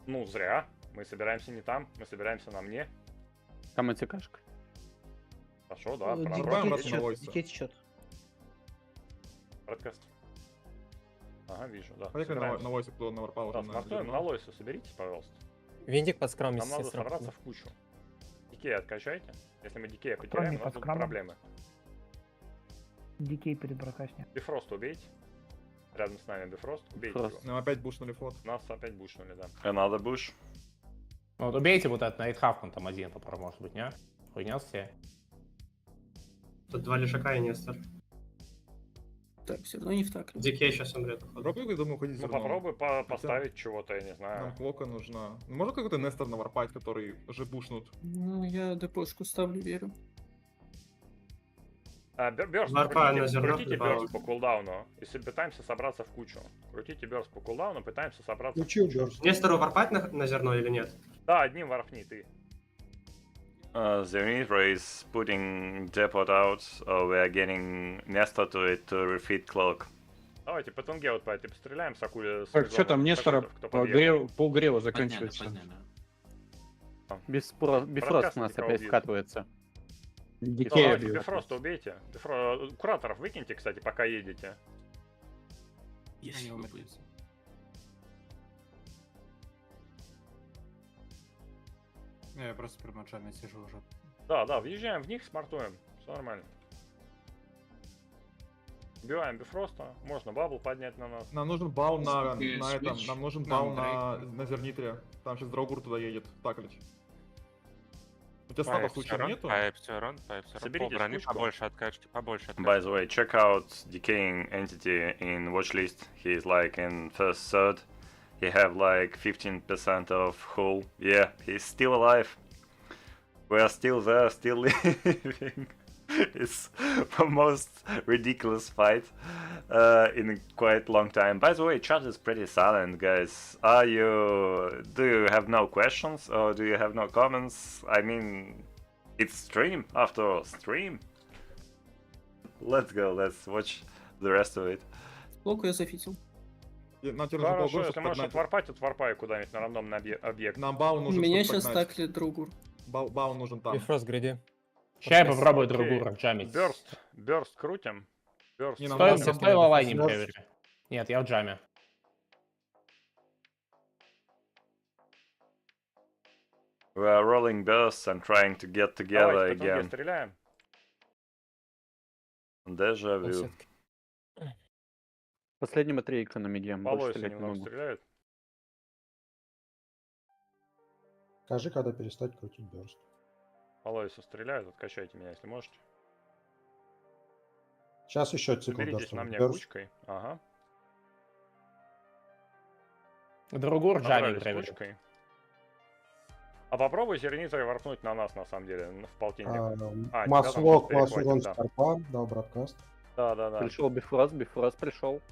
Ну, зря. Мы собираемся не там, мы собираемся на мне. Там АТКшка. Хорошо, да, Зарубаем раз на про Лойса. бродкаст. Ага, вижу, да. Поехали Собираемся. на Лойса, кто на Норпал Да, уже смартуем на Лойса, соберитесь, пожалуйста. Винник под скрамом, Нам надо естественно. собраться в кучу. Дикей откачайте. Если мы дикея потеряем, у нас под будут скрамом. проблемы. дикей перед бракасня. Бифрост убейте. Рядом с нами Бифрост. Убейте Бифрост. его. Нам опять бушнули флот. Нас опять бушнули, да. Another bush. Вот убейте вот этот Найтхавк, он там один попробуй, может быть, не? Хуйня все. Тут два лишака и Нестор. Так, все равно не в так. Дикей сейчас умрет, походу. Попробуй, я думаю, ходить Ну зерно. попробуй поставить чего-то, я не знаю. Нам клока нужна. Ну, можно какой-то Нестор наварпать, который уже бушнут? Ну, я депошку ставлю, верю. Бёрст, Варпа на зерно крутите прибавил. бёрст по кулдауну. Если пытаемся собраться в кучу. Крутите бёрст по кулдауну, пытаемся собраться в Включил кучу. бёрст. Нестору варпать на зерно или нет? Да, одним варфни ты. Zenitra is putting depot out, so we are getting Nestor to it to refit cloak. Давайте по тунге вот по этой постреляем, Сакуля. Так, что там, Нестора полгрева заканчивается. Бифрост у нас опять вкатывается. Дикея Давайте бьет. Бифроста убейте. Кураторов выкиньте, кстати, пока едете. Есть. Я просто при маджаме сижу уже. Да, въезжаем в них, смартуем. Все нормально. Убиваем Бифроста. Можно бабл поднять на нас. Нам нужен бал на этом. Нам нужен бал на Зернитре. Там сейчас Драугур туда едет. таклить. У тебя слабо случаев нету? Пайпсерон. Соберитесь По броне в кучку. побольше откачки, побольше откачки. By the way, check out decaying entity in watch list. He is like in first third. He have like 15% of hull. Yeah, he's still alive. We are still there, still living. It's the most ridiculous fight in a quite long time. By the way, chat is pretty silent, guys. Do you have no questions or do you have no comments? I mean, it's stream after all, stream. Let's go, let's watch the rest of it. Локу я зафитил. Нам теперь нужно Хорошо, полгода, если чтобы можешь поднять. отварпать, отварпай куда-нибудь на рандомный объект. Нам бал нужен, Меня чтобы сейчас поднять. таклит Другур. Бал нужен там. Бифрост гриди. Сейчас я попробую Окей. другую ранчамить. Бёрст крутим. Бёрст. Не, нам Стой, надо стой в лайне, Бёрст. проверь. Нет, я в джаме. We are rolling bursts and trying to get together Давайте по тунге again. стреляем. Déjà vu. Последнего 3 икса на медиа. По Больше лойсу стрелять не немного могу. стреляют. Скажи, когда перестать крутить бёрст. По лойсу стреляют, откачайте меня, если можете. Сейчас еще цикл Соберитесь бёрста. на мне Бёрст. кучкой. Ага. Другой ржавень Собрались проверю. кучкой. А попробуй зернитой воркнуть на нас, на самом деле, в полтинник. Маслок, урон скорпа, да, бродкаст. Да. Пришел Бифрост пришел.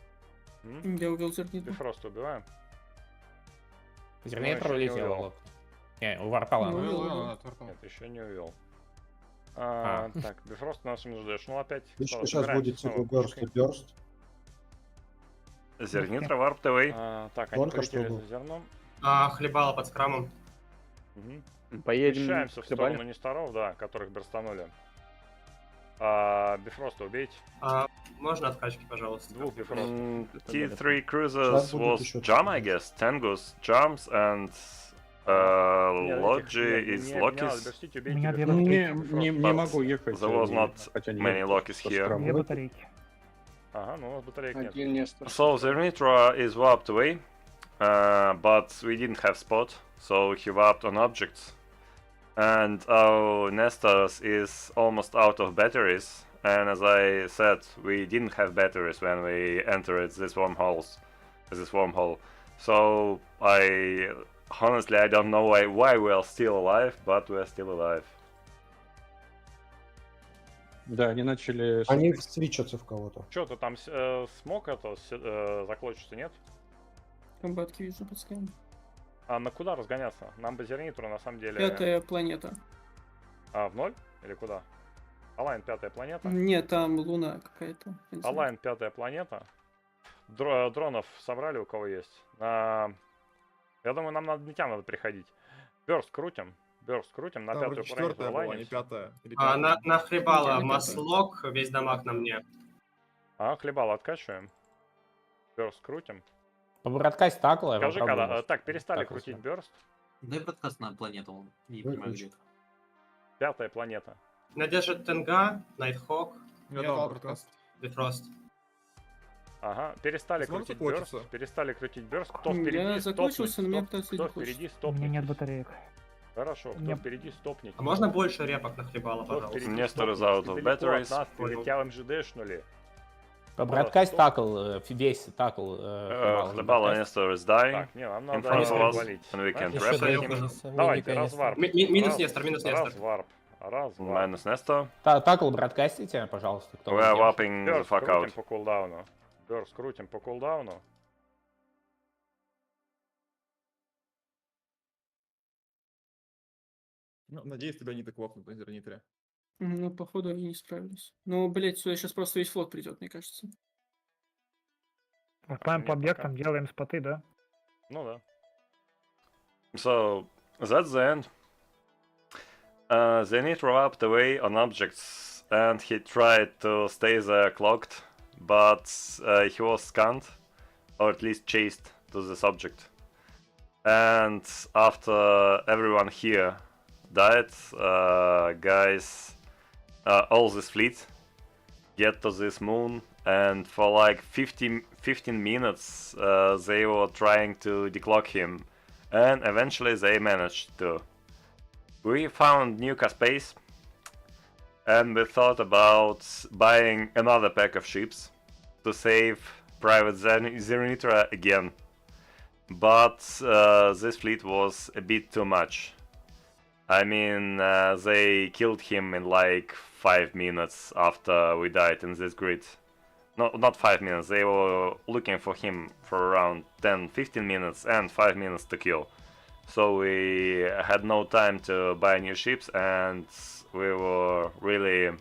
Я убил зерниту. Бифрост убиваем. Зернитро еще не улетело. увел. Не, у Варпала. Ну, Увел, увел. Нет, еще не увел. Так, Бифрост нас не ждешь. Ну опять. Еще снова сейчас собираемся будет цикл снова бёрст и кучкой. бёрст. Зернитро, warp away. Так, они Только полетели что за зерном. Хлебало под скрамом. Поедем. Смещаемся в хлебали. сторону несторов, да, которых берстанули. Бифроста убейте. Можно откачки, пожалуйста? Двух Бифрост. T3 cruisers was Jam, I guess. Tangus, Jams, and Logi is Lokis. У меня две Не могу ехать. There was not хотя не many едут Lokis по here. скраму. Две батарейки. Ага, ну у нас батареек нет. Один Нестор. So Zernitra is warped away, but we didn't have spot, so he warped on objects. And our Nestor's is almost out of batteries, and as I said, we didn't have batteries when we entered this wormhole. So honestly I don't know why we are still alive, but we are still alive. Да, они начали... Они свичатся в кого-то. Что ты там смог это заклочиться, нет? Комбатки вижу под скам. А на куда разгоняться? Нам бы зернитру на самом деле... 5-я планета. В ноль? Или куда? Алайн 5-я планета? Нет, там луна какая-то. Алайн 5-я планета. Дронов собрали, у кого есть? Я думаю, нам на Дмитя надо приходить. Бёрст крутим на Там 5-ю вроде планету. 4-я была, не 5-я. На хлебало маслок, весь дамаг на мне. Хлебало откачиваем. Бёрст крутим. По бродкаст такла. Скажи, когда... Так, перестали Так, крутить если. бёрст. Дай подкаст на планету. Не понимаю, где это. 5-я планета. Надежда Тенга, Найтхок, Я дал бродкаст. Бифрост. Ага, перестали Сможете крутить бёрст. Кто впереди, Я закончился, но меня пытаются кто не впереди, хочет. У меня нет стопните. батареек. Хорошо, кто Нет. впереди, стопните. А можно больше репок на хлебало, Кто пожалуйста? впереди, Nestor is стопните. out of Недалеко от batteries. нас прилетел МЖДшнули. По бродкаст такл, весь такл. Хлебало Nestor is dying Так, не, нам in надо front Нестор of us, валить. and we can Знаешь, trap что him. делаем? Давайте, разварп. Минус Нестор, минус Нестор. Разварп. Minus Nestor. Такл бродкастите, пожалуйста. Кто We are владеет. warping the Бёрст fuck крутим out. по кулдауну. Бёрст крутим по кулдауну. Ну, надеюсь, тебя не так лопнут на зернитре. Ну, походу, они не справились. Ну, блять, сюда сейчас просто весь флот придет, мне кажется. Выступаем по объектам, делаем споты, да? Ну да. So that's the end. Zenithro warped away on objects, and he tried to stay there clocked, but he was scanned, or at least chased to this object. And after everyone here died, guys, all this fleet get to this moon, and for like 15 minutes they were trying to declock him, and eventually they managed to. We found Nuka space, and we thought about buying another pack of ships to save Private Zernitra again, but this fleet was a bit too much. I mean, they killed him in like 5 minutes after we died in this grid. No, not 5 minutes, they were looking for him for around 10-15 minutes and 5 minutes to kill. So we had no time to buy new ships, and we were really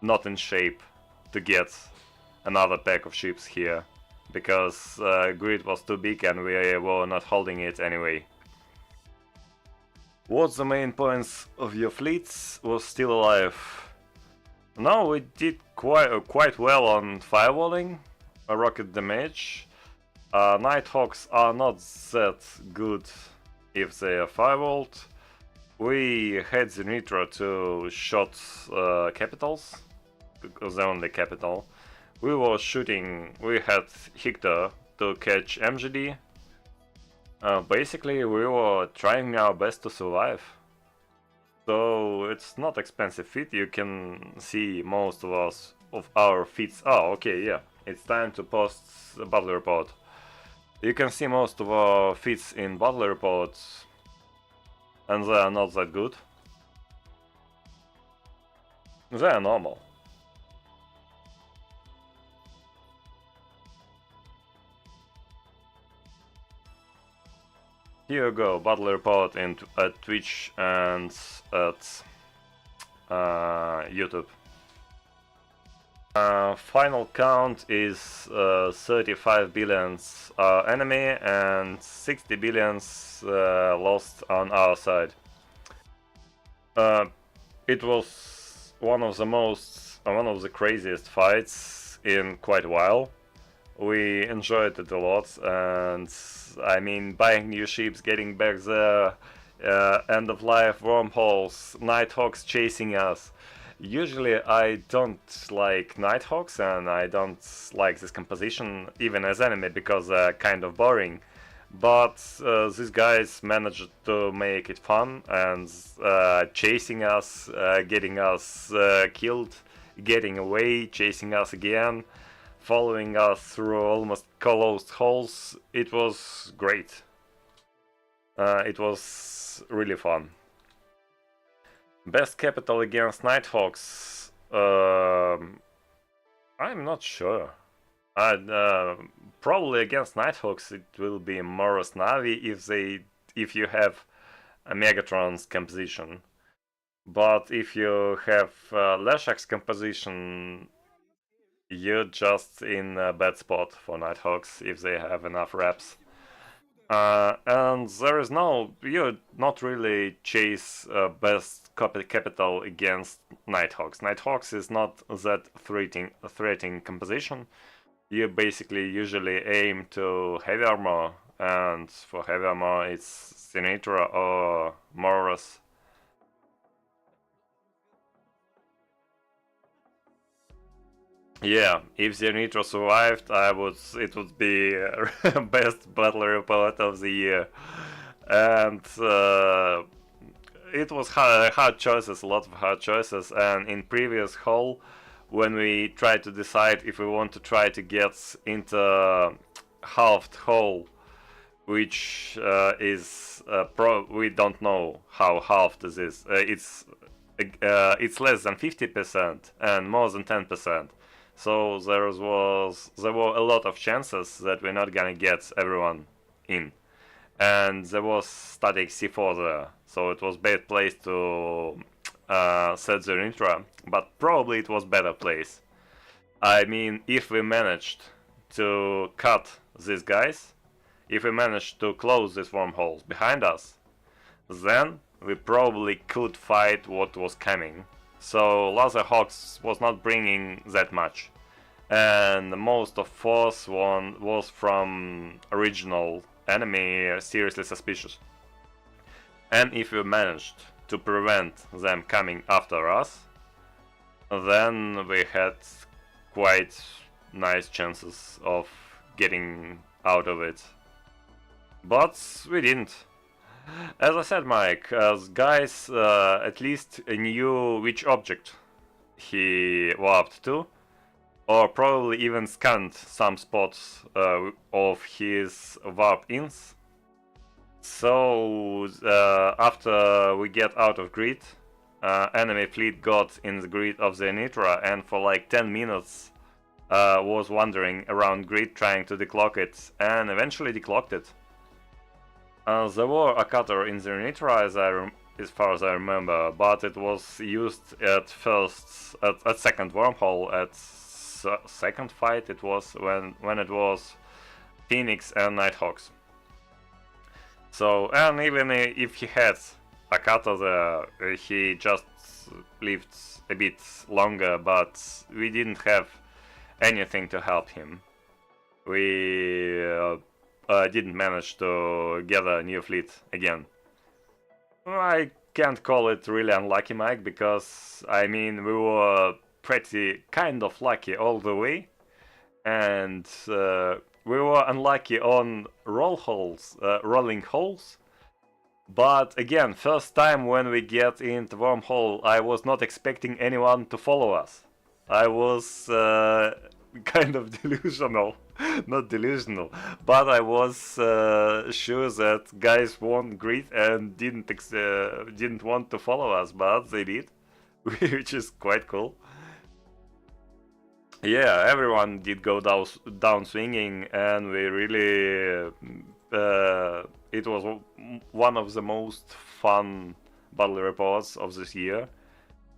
not in shape to get another pack of ships here, because grid was too big and we were not holding it anyway. What's the main points of your fleets was still alive? No, we did quite well on firewalling, rocket damage. Nighthawks are not that good if they are firewalled. We had Zenitra to shot capitals, the only capital. We were shooting, we had Hector to catch MGD. Basically, we were trying our best to survive. So it's not expensive feat, you can see most of our feats. Oh, okay, yeah, it's time to post the battle report. You can see most of our feats in battle reports, and they are not that good. They are normal. Here you go, battle report at Twitch and at YouTube. Final count is 35 billions enemy and 60 billions lost on our side. It was one of the craziest fights in quite a while. We enjoyed it a lot, and I mean, buying new ships, getting back the end of life wormholes, Nighthawks chasing us. Usually I don't like Nighthawks and I don't like this composition even as enemy because they're kind of boring. But these guys managed to make it fun and chasing us, getting us killed, getting away, chasing us again, following us through almost closed holes. It was great. It was really fun. Best capital against Nighthawks? I'm not sure. Probably against Nighthawks it will be Moros Navi if you have a Megatron's composition. But if you have Leshak's composition, you're just in a bad spot for Nighthawks if they have enough reps. And there is you not really chase best capital against Nighthawks. Nighthawks is not that threatening composition. You basically usually aim to heavy armor, and for heavy armor it's Sinatra or Moros. Yeah, if Zenitra survived, it would be best battle report of the year, and it was hard choices, a lot of hard choices. And in previous haul, when we tried to decide if we want to try to get into halved haul, which is we don't know how halved this is. It's less than 50% and more than 10%. So there were a lot of chances that we're not gonna get everyone in, and there was static C4 there, so it was bad place to set the intro, but probably it was better place. I mean, if we managed to cut these guys, if we managed to close these wormholes behind us, then we probably could fight what was coming. So Laserhawks was not bringing that much, and most of force one was from original enemy, seriously suspicious. And if we managed to prevent them coming after us, then we had quite nice chances of getting out of it. But we didn't. As I said, Mike, guys at least knew which object he warped to, or probably even scanned some spots of his warp-ins. So after we get out of grid, enemy fleet got in the grid of the Nitra, and for like 10 minutes was wandering around grid trying to declock it, and eventually declocked it. There were a cutter in the Nitra as far as I remember, but it was used at second wormhole. At second fight it was when it was Phoenix and Nighthawks. So, and even if he had a cutter there, he just lived a bit longer, but we didn't have anything to help him. We didn't manage to gather a new fleet again. I can't call it really unlucky, Mike, because I mean we were pretty kind of lucky all the way, and we were unlucky on rolling holes. But again, first time when we get into wormhole, I was not expecting anyone to follow us. I was kind of delusional. Not delusional, but I was sure that guys won't greet and didn't want to follow us, but they did, which is quite cool. Yeah, everyone did go down swinging, and we really it was one of the most fun battle reports of this year.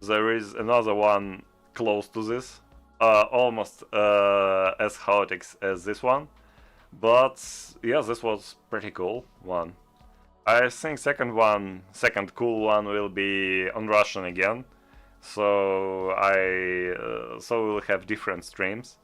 There is another one close to this, almost as chaotic as this one, but yeah, this was pretty cool one. I think second cool one will be on Russian again, so we'll have different streams.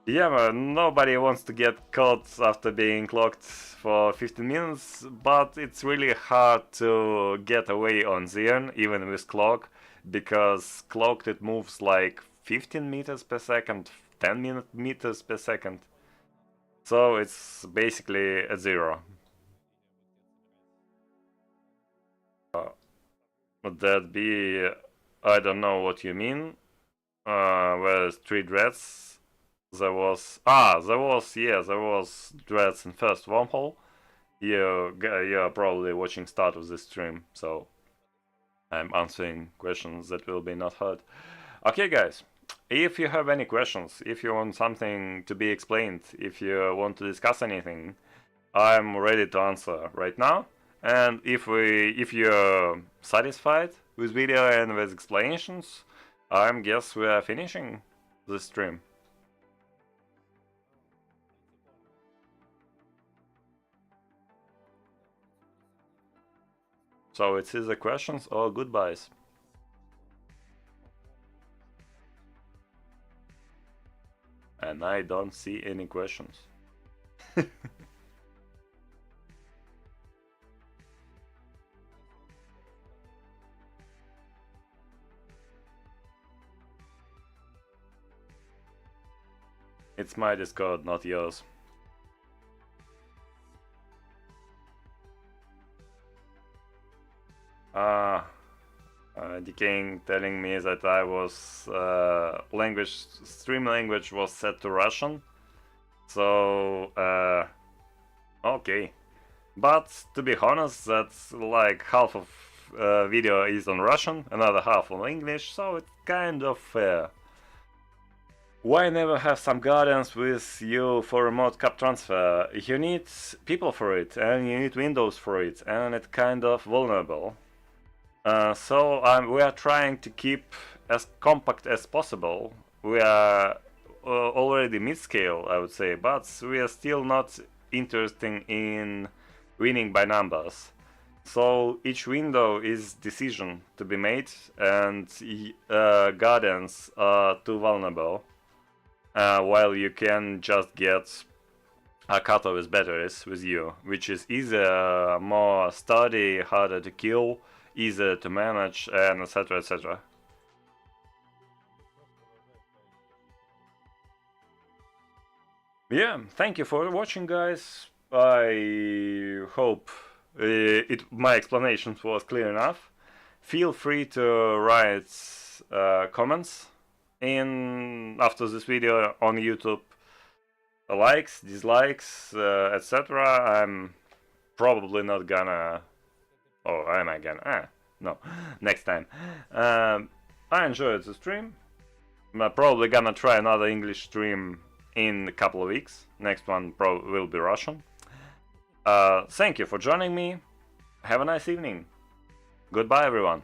Yeah, man, nobody wants to get caught after being locked for 15 minutes, but it's really hard to get away on Xeon, even with clock, because clocked it moves like 15 meters per second, 10 meters per second. So it's basically a zero. Would that be... I don't know what you mean. Where's 3 dreads? There was dreads in first wormhole. You're probably watching start of this stream, so I'm answering questions that will be not heard. Okay, guys, if you have any questions, if you want something to be explained, if you want to discuss anything, I'm ready to answer right now. And if you're satisfied with video and with explanations, I guess we are finishing the stream. So it's either questions or goodbyes. And I don't see any questions. It's my Discord, not yours. Decaying telling me that I was stream language was set to Russian, so okay, but to be honest, that's like half of video is on Russian, another half on English, so it's kind of fair. Why never have some guardians with you for remote cap transfer? You need people for it, and you need windows for it, and it's kind of vulnerable. So we are trying to keep as compact as possible. We are already mid-scale, I would say, but we are still not interested in winning by numbers. So each window is decision to be made, and guardians are too vulnerable. While you can just get a cutter with batteries with you, which is either more sturdy, harder to kill, easier to manage, and etc, etc. Yeah, thank you for watching, guys. I hope my explanation was clear enough. Feel free to write comments after this video on YouTube, likes, dislikes, etc. I'm probably not gonna... Oh, am I gonna? No, next time. I enjoyed the stream. I'm probably gonna try another English stream in a couple of weeks. Next one will be Russian. Thank you for joining me. Have a nice evening. Goodbye, everyone.